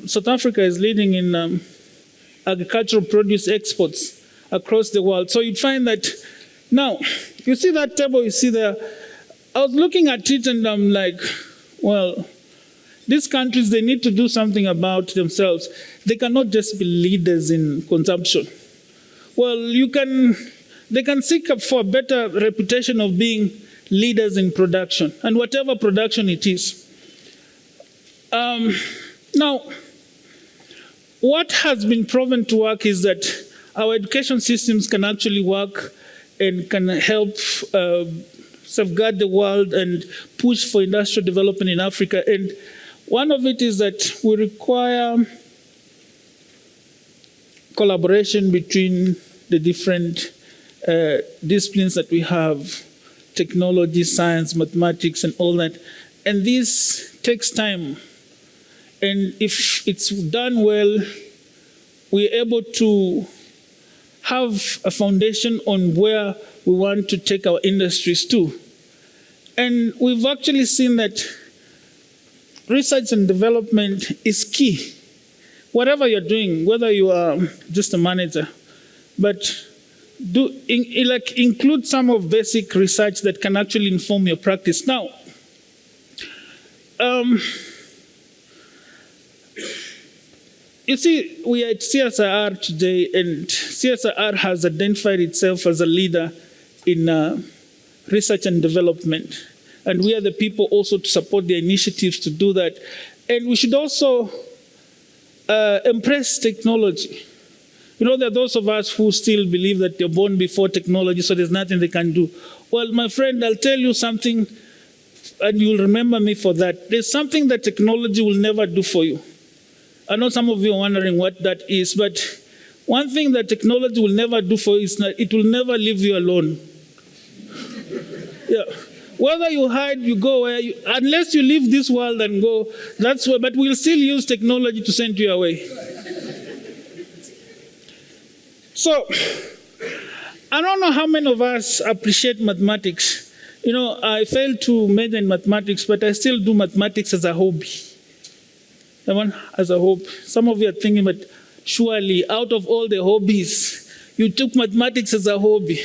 South Africa is leading in agricultural produce exports across the world. So you'd find that now, you see that table you see there, I was looking at it and I'm like, well, these countries, they need to do something about themselves. They cannot just be leaders in consumption. Well, they can seek up for a better reputation of being leaders in production, and whatever production it is. Now, what has been proven to work is that our education systems can actually work and can help safeguard the world and push for industrial development in Africa. And one of it is that we require collaboration between the different disciplines that we have, technology, science, mathematics, and all that. And this takes time. And if it's done well, we're able to have a foundation on where we want to take our industries to. And we've actually seen that research and development is key. Whatever you're doing, whether you are just a manager, but include some of basic research that can actually inform your practice. Now, you see, we are at CSIR today, and CSIR has identified itself as a leader in research and development. And we are the people also to support the initiatives to do that. And we should also embrace technology. You know, there are those of us who still believe that they're born before technology, so there's nothing they can do. Well, my friend, I'll tell you something, and you'll remember me for that. There's something that technology will never do for you. I know some of you are wondering what that is, but one thing that technology will never do for you is that it will never leave you alone. Yeah. Whether you hide, you go where you, unless you leave this world and go, that's where, but we'll still use technology to send you away. So, I don't know how many of us appreciate mathematics. You know, I failed to major in mathematics, but I still do mathematics as a hobby. As a hobby. Some of you are thinking, but surely out of all the hobbies, you took mathematics as a hobby.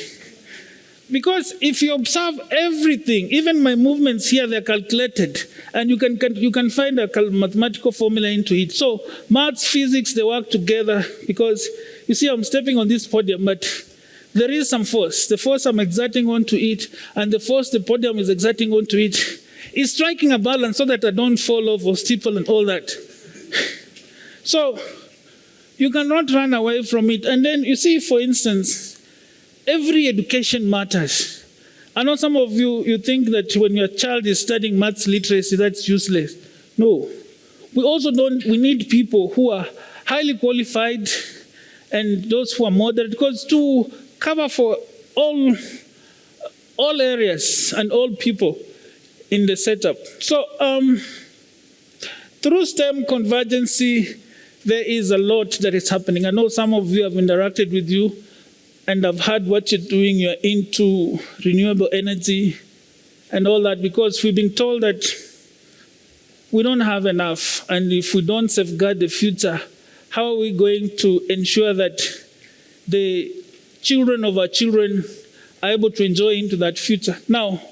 Because if you observe everything, even my movements here, they're calculated, and you can find a mathematical formula into it. So maths, physics, they work together, because you see, I'm stepping on this podium, but there is some force. The force I'm exerting onto it, and the force the podium is exerting onto it, is striking a balance so that I don't fall off or steeple and all that. So you cannot run away from it. And then you see, for instance, every education matters. I know some of you think that when your child is studying maths literacy, that's useless. No. We need people who are highly qualified and those who are moderate, because to cover for all areas and all people in the setup. So through STEM convergency, there is a lot that is happening. I know some of you have interacted with you, and I've heard what you're doing. You're into renewable energy and all that, because we've been told that we don't have enough. And if we don't safeguard the future, how are we going to ensure that the children of our children are able to enjoy into that future? Now,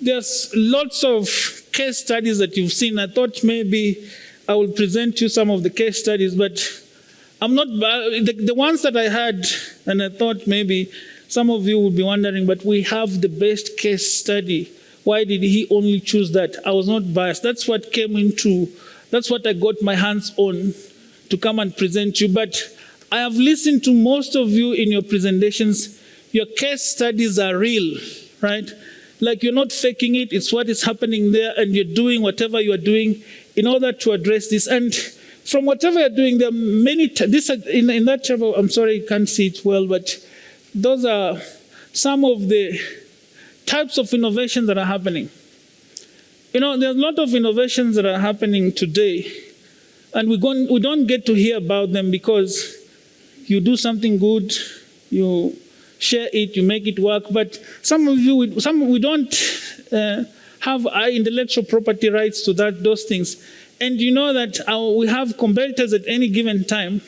there's lots of case studies that you've seen. I thought maybe I will present you some of the case studies, but I'm not, the ones that I had, and I thought maybe some of you would be wondering, but we have the best case study. Why did he only choose that? I was not biased. That's what I got my hands on to come and present you. But I have listened to most of you in your presentations. Your case studies are real, right? Like, you're not faking it. It's what is happening there, and you're doing whatever you are doing in order to address this. And from whatever you're doing, there are many, in that chapter, I'm sorry you can't see it well, but those are some of the types of innovations that are happening. You know, there's a lot of innovations that are happening today, and we don't get to hear about them because you do something good, you share it, you make it work, but some of you, we don't have intellectual property rights to those things. And you know that we have competitors at any given time.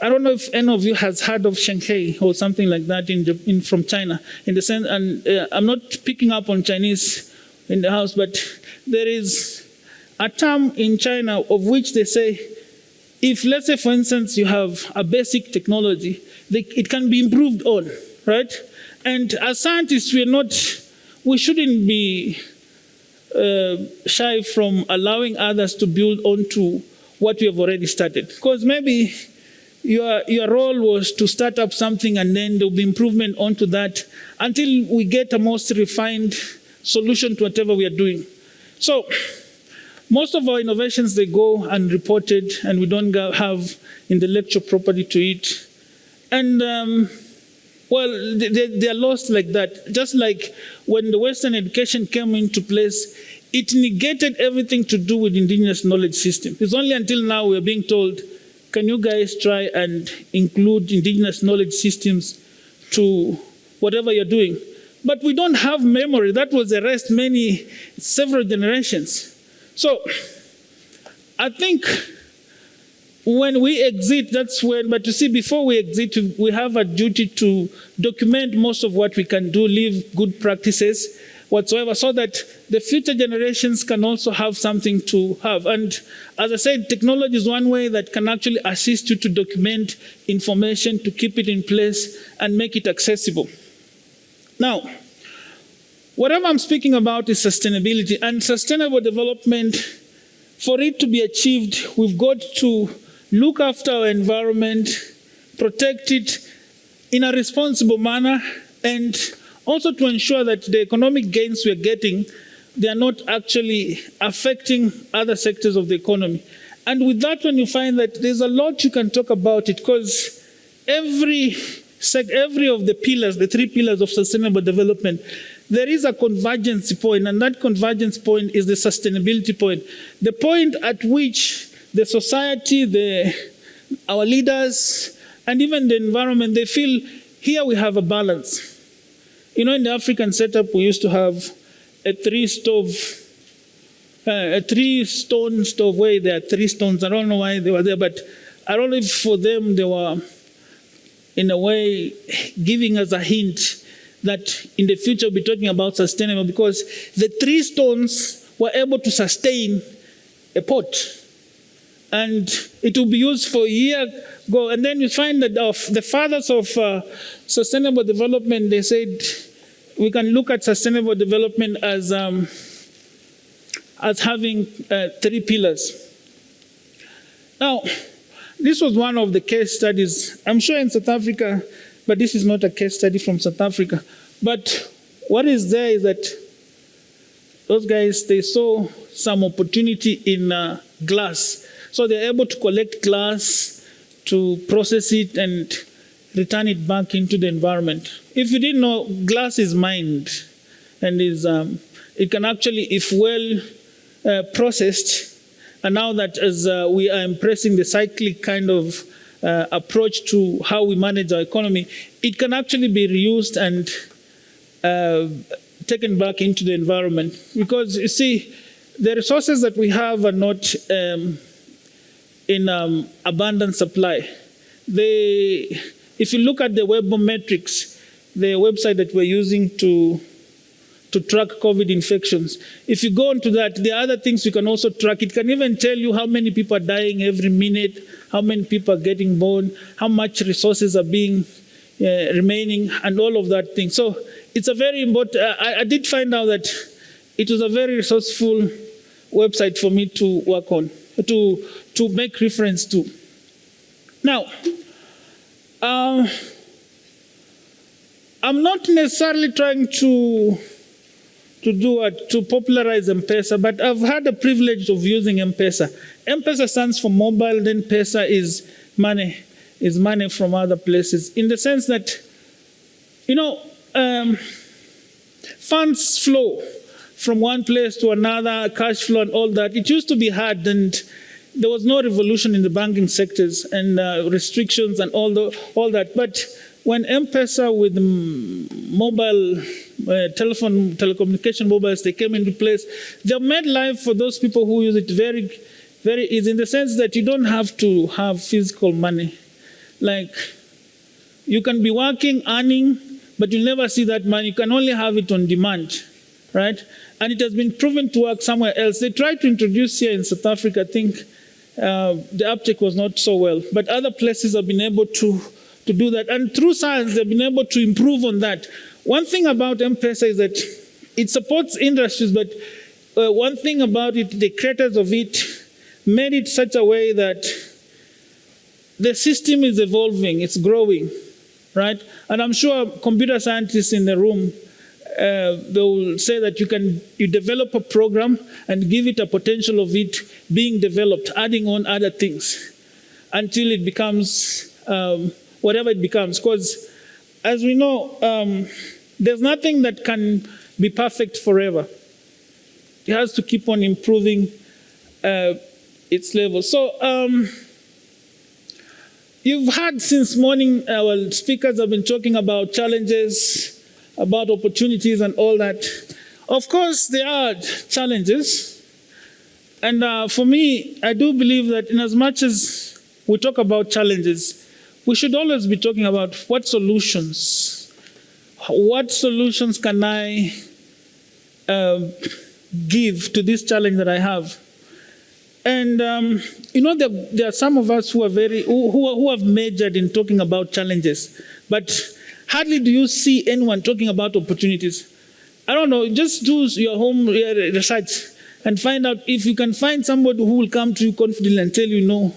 I don't know if any of you has heard of Shanghai or something like that from China, in the sense, and I'm not picking up on Chinese in the house, but there is a term in China of which they say, if, let's say, for instance, you have a basic technology, it can be improved on, right? And as scientists, we shouldn't be shy from allowing others to build onto what we have already started. Because maybe your role was to start up something, and then there'll be improvement onto that until we get a most refined solution to whatever we are doing. So most of our innovations, they go unreported, and we don't have intellectual property to it. And well, they are lost like that. Just like when the Western education came into place, it negated everything to do with indigenous knowledge system. It's only until now we're being told, can you guys try and include indigenous knowledge systems to whatever you're doing? But we don't have memory. That was erased several generations. So I think when we exit, that's when, but you see, before we exit, we have a duty to document most of what we can do, leave good practices whatsoever, so that the future generations can also have something to have. And as I said, technology is one way that can actually assist you to document information, to keep it in place, and make it accessible. Now, whatever I'm speaking about is sustainability, and sustainable development. For it to be achieved, we've got to look after our environment, protect it in a responsible manner, and also to ensure that the economic gains we're getting, they are not actually affecting other sectors of the economy. And with that one, you find that there's a lot you can talk about it, because every of the pillars, the 3 pillars of sustainable development, there is a convergence point, and that convergence point is the sustainability point. The point at which the society, our leaders, and even the environment, they feel here we have a balance. You know, in the African setup, we used to have a three-stone stove where there are 3 stones. I don't know why they were there, but I don't know if for them they were, in a way, giving us a hint that in the future we'll be talking about sustainable, because the 3 stones were able to sustain a pot. And it will be used for a year ago. And then you find that the fathers of sustainable development, they said we can look at sustainable development as having 3 pillars. Now, this was one of the case studies, I'm sure in South Africa, but this is not a case study from South Africa. But what is there is that those guys, they saw some opportunity in glass. So they're able to collect glass, to process it and return it back into the environment. If you didn't know, glass is mined and it can actually, if well processed, and now that as we are embracing the cyclic kind of approach to how we manage our economy, it can actually be reused and taken back into the environment. Because you see, the resources that we have are not in abundant supply. If you look at the Webometrics, the website that we're using to track COVID infections, if you go onto that, there are other things you can also track. It can even tell you how many people are dying every minute, how many people are getting born, how much resources are being remaining, and all of that thing. So it's a very important, I did find out that it was a very resourceful website for me to work on, to make reference to. Now, I'm not necessarily trying to popularize M-Pesa, but I've had the privilege of using M-Pesa. M-Pesa stands for mobile, then Pesa is money from other places, in the sense that, you know, funds flow from one place to another, cash flow and all that. It used to be hard, and there was no revolution in the banking sectors and restrictions and all that. But when M-Pesa with mobile telecommunication mobiles, they came into place, they made life for those people who use it very, very easy, in the sense that you don't have to have physical money. Like, you can be working, earning, but you'll never see that money. You can only have it on demand, right? And it has been proven to work somewhere else. They tried to introduce here in South Africa, I think the uptake was not so well, but other places have been able to do that. And through science, they've been able to improve on that. One thing about M-Pesa is that it supports industries, but one thing about it, the creators of it made it such a way that the system is evolving, it's growing, right? And I'm sure computer scientists in the room, they will say that you develop a program and give it a potential of it being developed, adding on other things until it becomes whatever it becomes. Because as we know, there's nothing that can be perfect forever. It has to keep on improving its level. So you've heard since morning, our speakers have been talking about challenges, about opportunities and all that. Of course, there are challenges. And for me, I do believe that in as much as we talk about challenges, we should always be talking about what solutions can I give to this challenge that I have. And you know, there are some of us who have majored in talking about challenges, but hardly do you see anyone talking about opportunities. I don't know, just do your home research and find out if you can find somebody who will come to you confidently and tell you, no,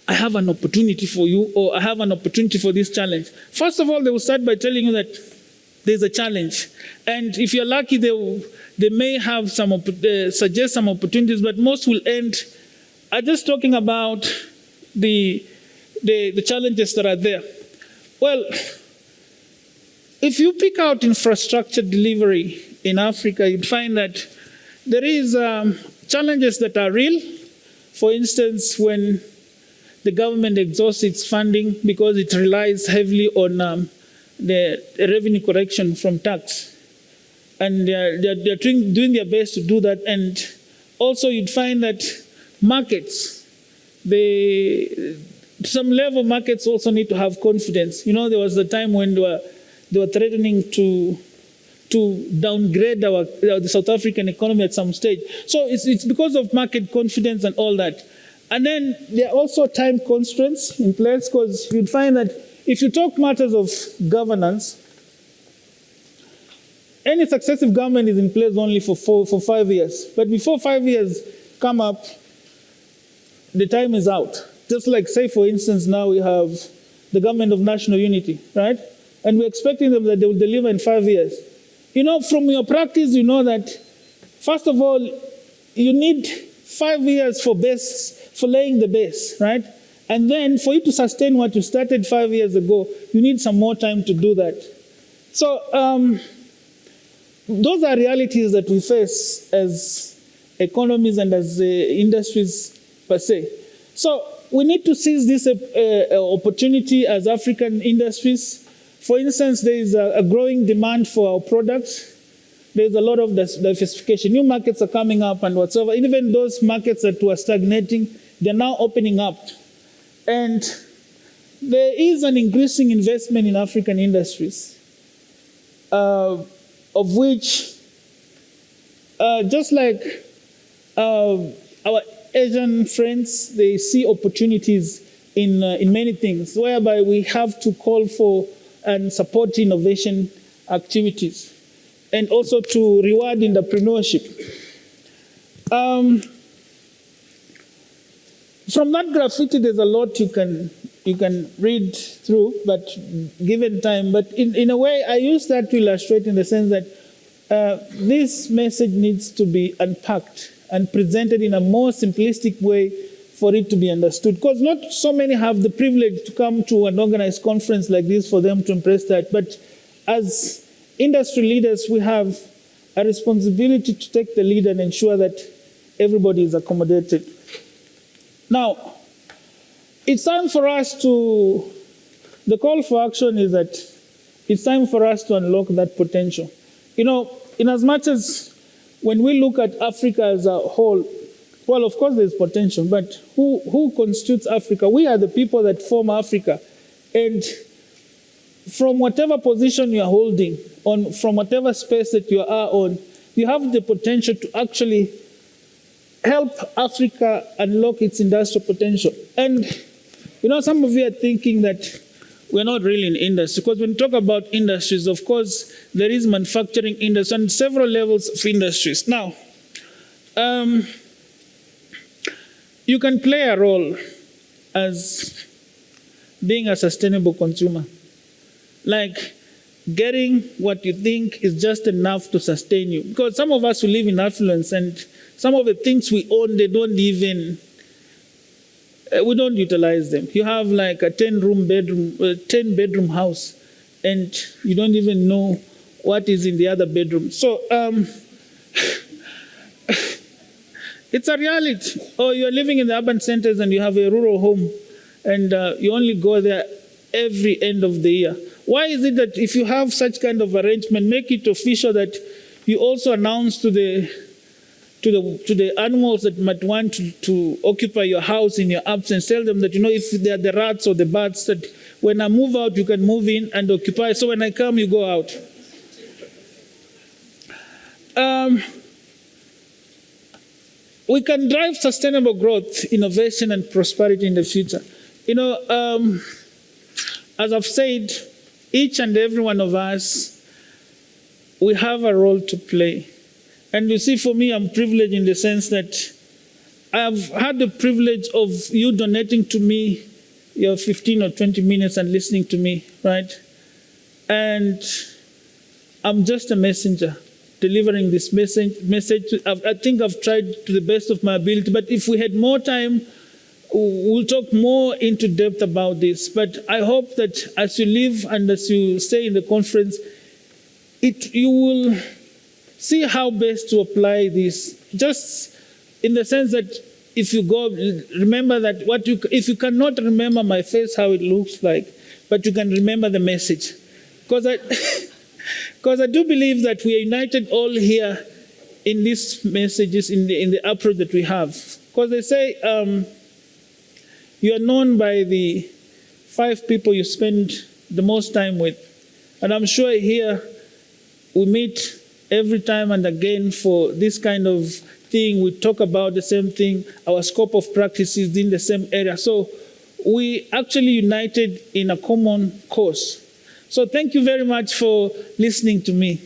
I have an opportunity for you, or I have an opportunity for this challenge. First of all, they will start by telling you that there's a challenge. And if you're lucky, they may have suggest some opportunities, but most will end just talking about the challenges that are there. Well, if you pick out infrastructure delivery in Africa, you'd find that there is challenges that are real. For instance, when the government exhausts its funding because it relies heavily on the revenue collection from tax. And they're doing their best to do that. And also you'd find that markets, to some level, markets also need to have confidence. There was the time when they were threatening to downgrade the South African economy at some stage. So it's because of market confidence and all that. And then there are also time constraints in place, because you'd find that if you talk matters of governance, any successive government is in place only for 5 years. But before 5 years come up, the time is out. Just like, say, for instance, now we have the government of national unity, right? And we're expecting them that they will deliver in 5 years. From your practice, you know that, first of all, you need 5 years for laying the base, right? And then for you to sustain what you started 5 years ago, you need some more time to do that. So those are realities that we face as economies and as industries per se. So we need to seize this opportunity as African industries. For instance, there is a growing demand for our products. There's a lot of diversification. New markets are coming up and whatsoever. Even those markets that were stagnating, they're now opening up. And there is an increasing investment in African industries, of which, just like our Asian friends, they see opportunities in many things, whereby we have to call for and support innovation activities, and also to reward entrepreneurship. From that graffiti, there's a lot you can read through, but given time. But in a way, I use that to illustrate in the sense that this message needs to be unpacked and presented in a more simplistic way for it to be understood. Because not so many have the privilege to come to an organized conference like this for them to impress that. But as industry leaders, we have a responsibility to take the lead and ensure that everybody is accommodated. Now, it's time for us the call for action is that it's time for us to unlock that potential. In as much as when we look at Africa as a whole, well, of course there's potential, but who constitutes Africa? We are the people that form Africa. And from whatever position you are holding, from whatever space that you are on, you have the potential to actually help Africa unlock its industrial potential. And, some of you are thinking that we're not really in industry, because when we talk about industries, of course, there is manufacturing industry and several levels of industries. Now, you can play a role as being a sustainable consumer. Like getting what you think is just enough to sustain you. Because some of us who live in affluence, and some of the things we own, we don't utilize them. You have like a 10-bedroom house, and you don't even know what is in the other bedroom. So it's a reality. Or you're living in the urban centers and you have a rural home, and you only go there every end of the year. Why is it that if you have such kind of arrangement, make it official that you also announce to the animals that might want to occupy your house in your absence, tell them that, if they're the rats or the bats, that when I move out, you can move in and occupy. So when I come, you go out. We can drive sustainable growth, innovation, and prosperity in the future. As I've said, each and every one of us, we have a role to play. And you see, for me, I'm privileged in the sense that I've had the privilege of you donating to me your 15 or 20 minutes and listening to me, right? And I'm just a messenger delivering this message. I think I've tried to the best of my ability, but if we had more time, we'll talk more into depth about this. But I hope that as you live and as you stay in the conference, you will see how best to apply this, just in the sense that if you go, remember that if you cannot remember my face, how it looks like, but you can remember the message. Because I do believe that we are united all here in these messages, in the approach that we have. Because they say you are known by the 5 people you spend the most time with. And I'm sure here we meet every time and again for this kind of thing. We talk about the same thing. Our scope of practice is in the same area. So we actually united in a common cause. So thank you very much for listening to me.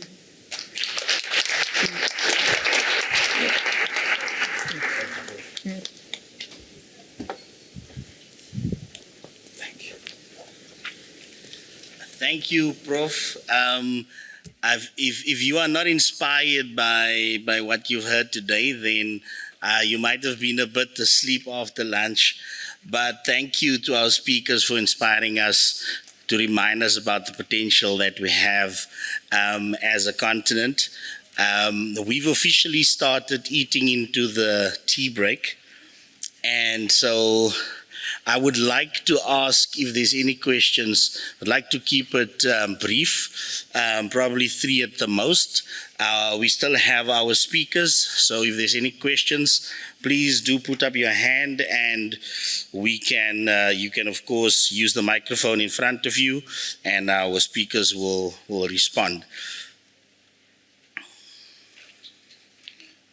Thank you, Prof. If you are not inspired by what you've heard today, then you might have been a bit asleep after lunch. But thank you to our speakers for inspiring us, to remind us about the potential that we have as a continent. We've officially started eating into the tea break. And so I would like to ask if there's any questions. I'd like to keep it brief, probably 3 at the most. We still have our speakers, so if there's any questions, please do put up your hand, and we can. You can of course use the microphone in front of you, and our speakers will respond.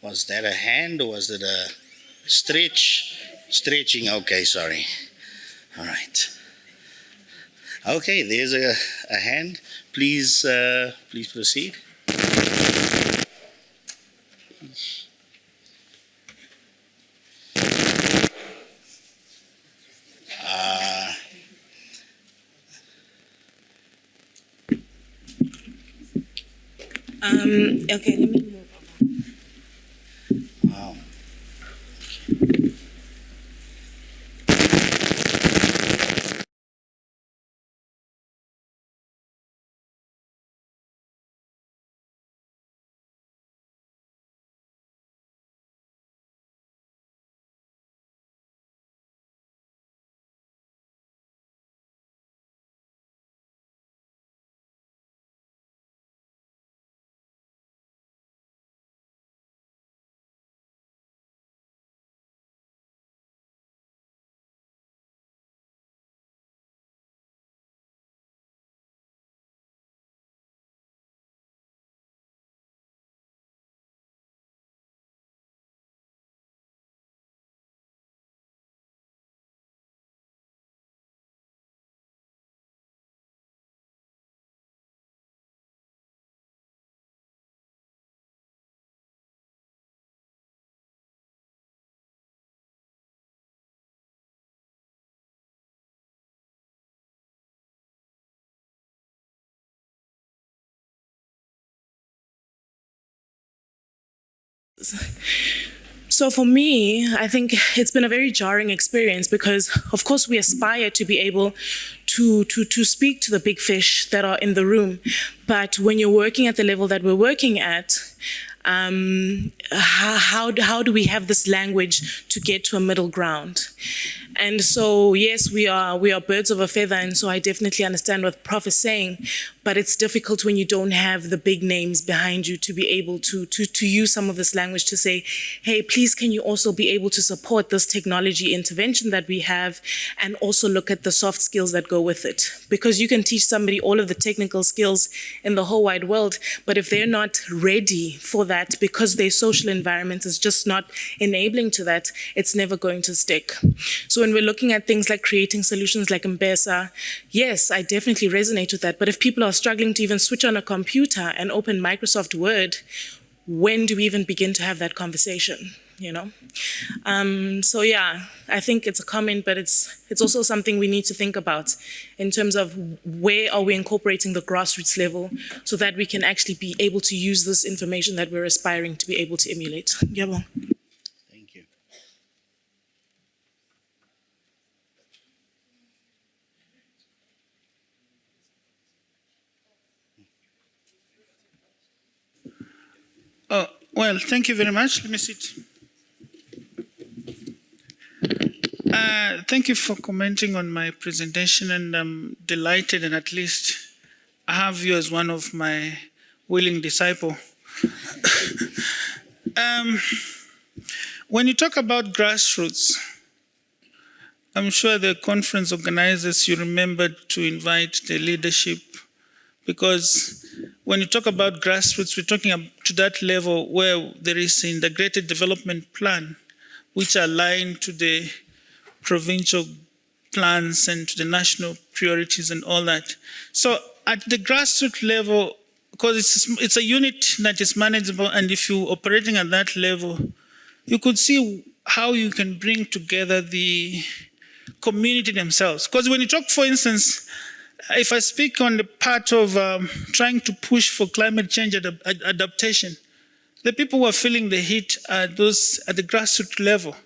Was that a hand or was it a stretch? Stretching. Okay, sorry. All right. Okay, there's a hand. Please proceed. Okay, let me move. Wow. So for me, I think it's been a very jarring experience because, of course, we aspire to be able to speak to the big fish that are in the room. But when you're working at the level that we're working at, how do we have this language to get to a middle ground? And so, yes, we are birds of a feather, and so I definitely understand what Prof is saying, but it's difficult when you don't have the big names behind you to be able to use some of this language to say, hey, please can you also be able to support this technology intervention that we have and also look at the soft skills that go with it? Because you can teach somebody all of the technical skills in the whole wide world, but if they're not ready for that because their social environment is just not enabling to that, it's never going to stick. So when we're looking at things like creating solutions like M-Pesa, yes, I definitely resonate with that. But if people are struggling to even switch on a computer and open Microsoft Word, when do we even begin to have that conversation? You know? So yeah, I think it's a comment, but it's also something we need to think about in terms of where are we incorporating the grassroots level so that we can actually be able to use this information that we're aspiring to be able to emulate. Yeah. Thank you. Well, thank you very much. Let me sit. Thank you for commenting on my presentation, and I'm delighted, and at least I have you as one of my willing disciples. When you talk about grassroots, I'm sure the conference organizers, you remembered to invite the leadership, because when you talk about grassroots, we're talking up to that level where there is an integrated development plan, which are aligned to the provincial plans and to the national priorities and all that. So at the grassroots level, because it's a unit that is manageable, and if you're operating at that level, you could see how you can bring together the community themselves. Because when you talk, for instance, if I speak on the part of trying to push for climate change adaptation, the people who are feeling the heat are those at the grassroots level.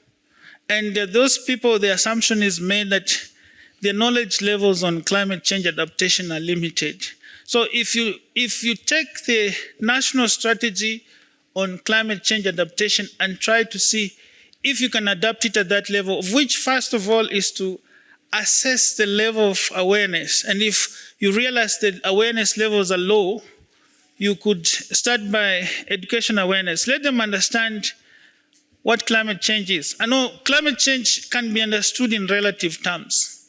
And those people, the assumption is made that their knowledge levels on climate change adaptation are limited. So if you take the national strategy on climate change adaptation and try to see if you can adapt it at that level, which first of all is to assess the level of awareness. And if you realize that awareness levels are low, you could start by education awareness. Let them understand what climate change is. I know climate change can be understood in relative terms.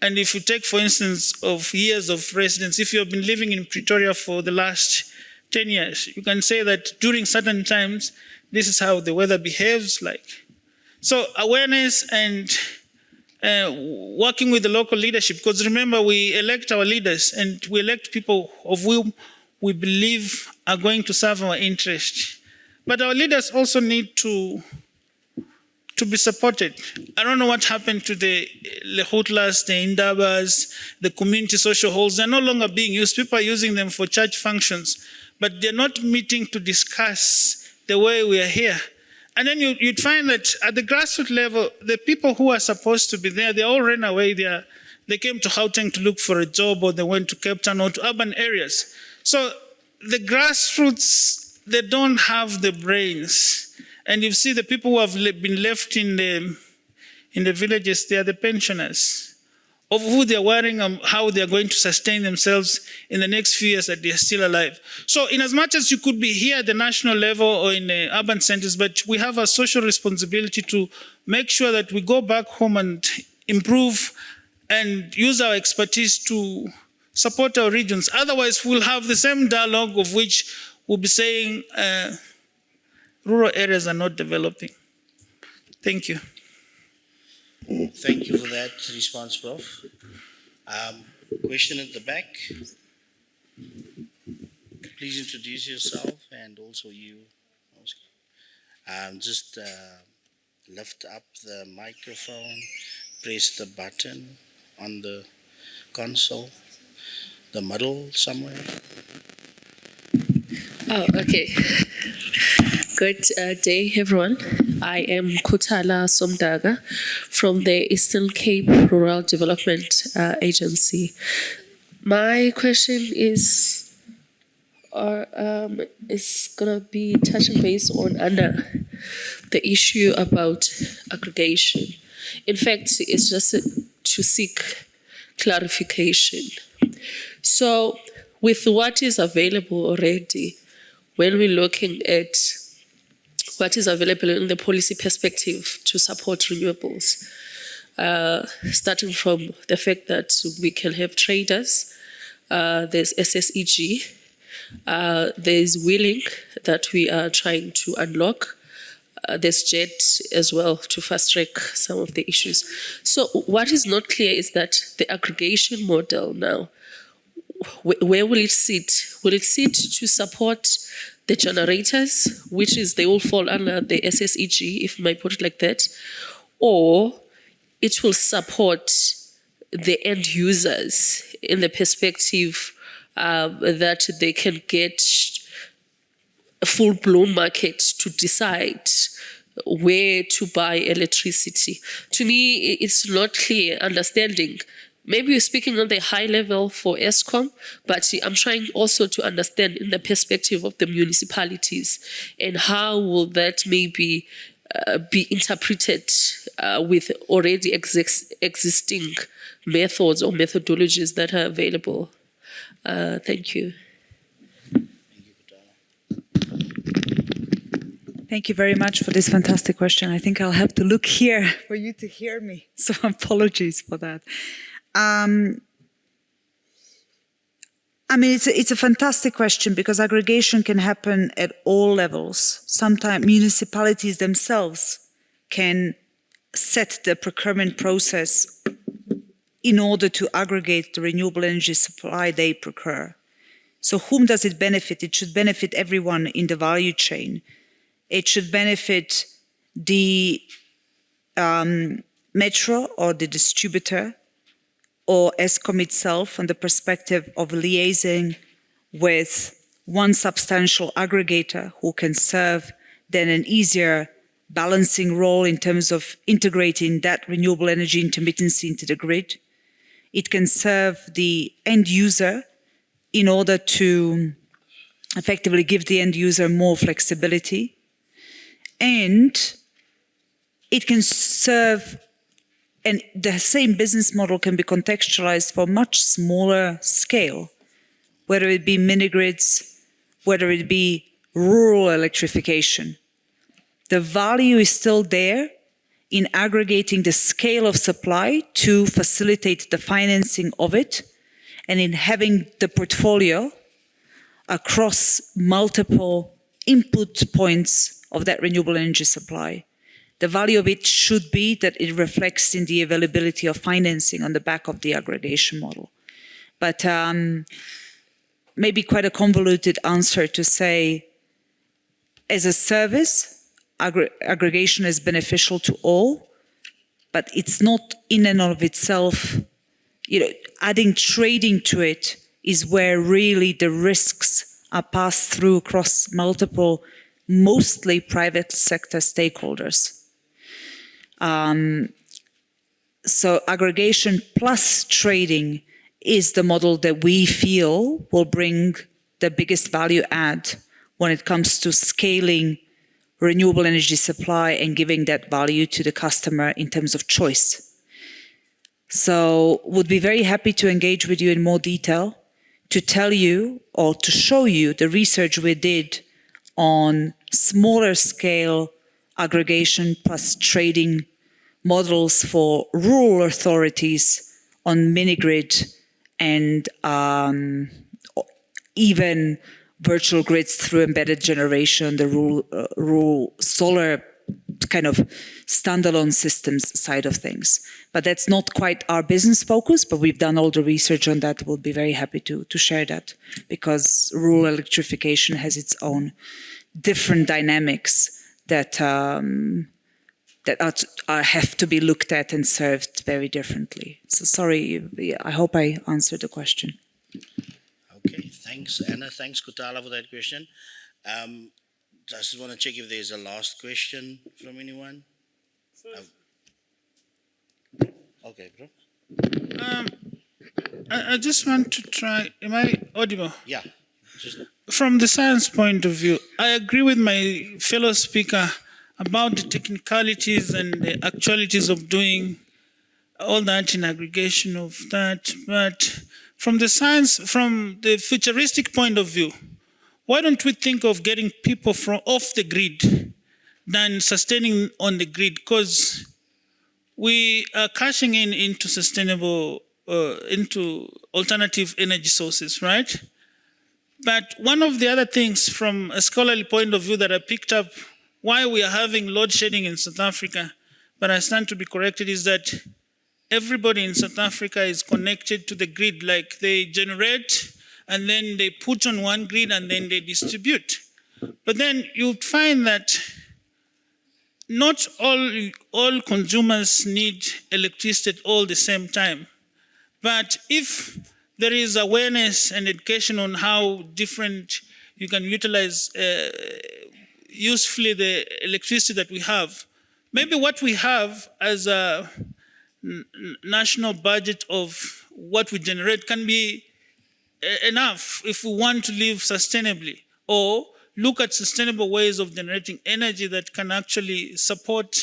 And if you take, for instance, of years of residence, if you have been living in Pretoria for the last 10 years, you can say that during certain times, this is how the weather behaves like. So awareness and working with the local leadership, because remember, we elect our leaders and we elect people of whom we believe are going to serve our interest. But our leaders also need to be supported. I don't know what happened to the Lehutlas, the Indabas, the community social halls. They're no longer being used. People are using them for church functions, but they're not meeting to discuss the way we are here. And then you'd find that at the grassroots level, the people who are supposed to be there, they all ran away. They came to Gauteng to look for a job, or they went to Cape Town or to urban areas. So the grassroots, they don't have the brains. And you see the people who have been left in the villages, they are the pensioners, of who they are worrying how they are going to sustain themselves in the next few years that they are still alive. So in as much as you could be here at the national level or in the urban centers, but we have a social responsibility to make sure that we go back home and improve and use our expertise to support our regions. Otherwise, we'll have the same dialogue of which we'll be saying rural areas are not developing. Thank you. Thank you for that response, Prof. Question at the back. Please introduce yourself and also you. Just lift up the microphone, press the button on the console, the middle somewhere. Oh, okay. Good day, everyone. I am Kutala Somdaga from the Eastern Cape Rural Development Agency. My question is gonna be touching base on under the issue about aggregation. In fact, it's just to seek clarification. So, with what is available already, when we're looking at what is available in the policy perspective to support renewables, starting from the fact that we can have traders, there's SSEG, there's wheeling that we are trying to unlock, there's JET as well to fast track some of the issues. So what is not clear is that the aggregation model now, where will it sit? Will it sit to support the generators, which is they all fall under the SSEG, if I may put it like that, or it will support the end users in the perspective that they can get a full-blown market to decide where to buy electricity. To me, it's not clear understanding maybe you're speaking on the high level for ESCOM, but I'm trying also to understand in the perspective of the municipalities and how will that maybe be interpreted with already existing methods or methodologies that are available. Thank you. Thank you very much for this fantastic question. I think I'll have to look here for you to hear me. So apologies for that. I mean, it's a fantastic question because aggregation can happen at all levels. Sometimes municipalities themselves can set the procurement process in order to aggregate the renewable energy supply they procure. So whom does it benefit? It should benefit everyone in the value chain. It should benefit the metro or the distributor or ESCOM itself from the perspective of liaising with one substantial aggregator who can serve then an easier balancing role in terms of integrating that renewable energy intermittency into the grid. It can serve the end user in order to effectively give the end user more flexibility. And it can serve, and the same business model can be contextualized for much smaller scale, whether it be mini-grids, whether it be rural electrification. The value is still there in aggregating the scale of supply to facilitate the financing of it, and in having the portfolio across multiple input points of that renewable energy supply. The value of it should be that it reflects in the availability of financing on the back of the aggregation model. But maybe quite a convoluted answer to say, as a service, aggregation is beneficial to all, but it's not in and of itself, adding trading to it is where really the risks are passed through across multiple, mostly private sector stakeholders. So aggregation plus trading is the model that we feel will bring the biggest value add when it comes to scaling renewable energy supply and giving that value to the customer in terms of choice. So would be very happy to engage with you in more detail, to tell you or to show you the research we did on smaller scale aggregation plus trading models for rural authorities on mini-grid and even virtual grids through embedded generation, the rural solar kind of standalone systems side of things. But that's not quite our business focus, but we've done all the research on that. We'll be very happy to share that because rural electrification has its own different dynamics that have to be looked at and served very differently. So sorry, I hope I answered the question. Okay, thanks, Anna. Thanks, Kutala, for that question. Just want to check if there's a last question from anyone. Okay, bro. I just want to try, am I audible? Yeah. Just From the science point of view, I agree with my fellow speaker about the technicalities and the actualities of doing all that in aggregation of that. But from the science, from the futuristic point of view, why don't we think of getting people from off the grid than sustaining on the grid? Because we are cashing into sustainable, into alternative energy sources, right? But one of the other things from a scholarly point of view that I picked up why we are having load shedding in South Africa, but I stand to be corrected, is that everybody in South Africa is connected to the grid. Like they generate and then they put on one grid and then they distribute. But then you'd find that not all consumers need electricity at all the same time. But if there is awareness and education on how different you can utilize usefully the electricity that we have, maybe what we have as national budget of what we generate can be enough if we want to live sustainably, or look at sustainable ways of generating energy that can actually support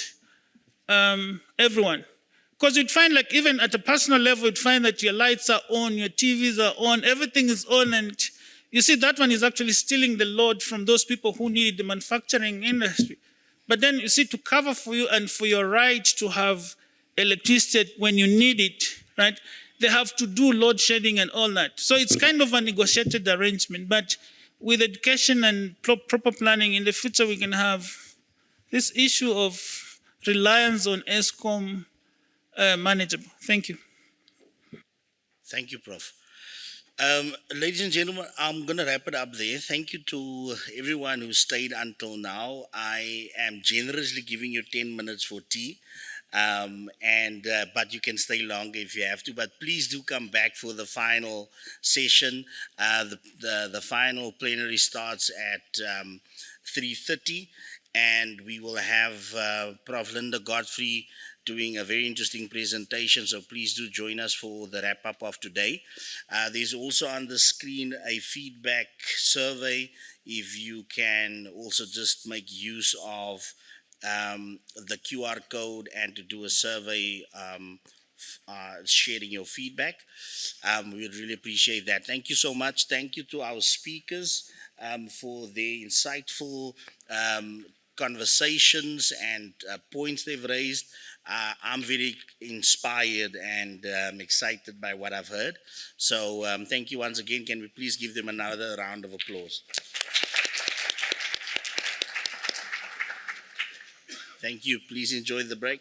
everyone. Because you'd find, like, even at a personal level, you'd find that your lights are on, your TVs are on, everything is on, and you see that one is actually stealing the load from those people who need the manufacturing industry. But then you see, to cover for you and for your right to have electricity when you need it, right? They have to do load shedding and all that. So it's kind of a negotiated arrangement. But with education and proper planning in the future, we can have this issue of reliance on ESCOM manageable. Thank you. Thank you, Prof. Ladies and gentlemen, I'm going to wrap it up there. Thank you to everyone who stayed until now. I am generously giving you 10 minutes for tea. But you can stay longer if you have to. But please do come back for the final session. The final plenary starts at 3:30, and we will have Prof. Linda Godfrey doing a very interesting presentation. So please do join us for the wrap-up of today. There's also on the screen a feedback survey. If you can also just make use of the QR code and to do a survey sharing your feedback. We'd really appreciate that. Thank you so much. Thank you to our speakers for their insightful conversations and points they've raised. I'm very inspired and excited by what I've heard. So thank you once again. Can we please give them another round of applause? Thank you. Please enjoy the break.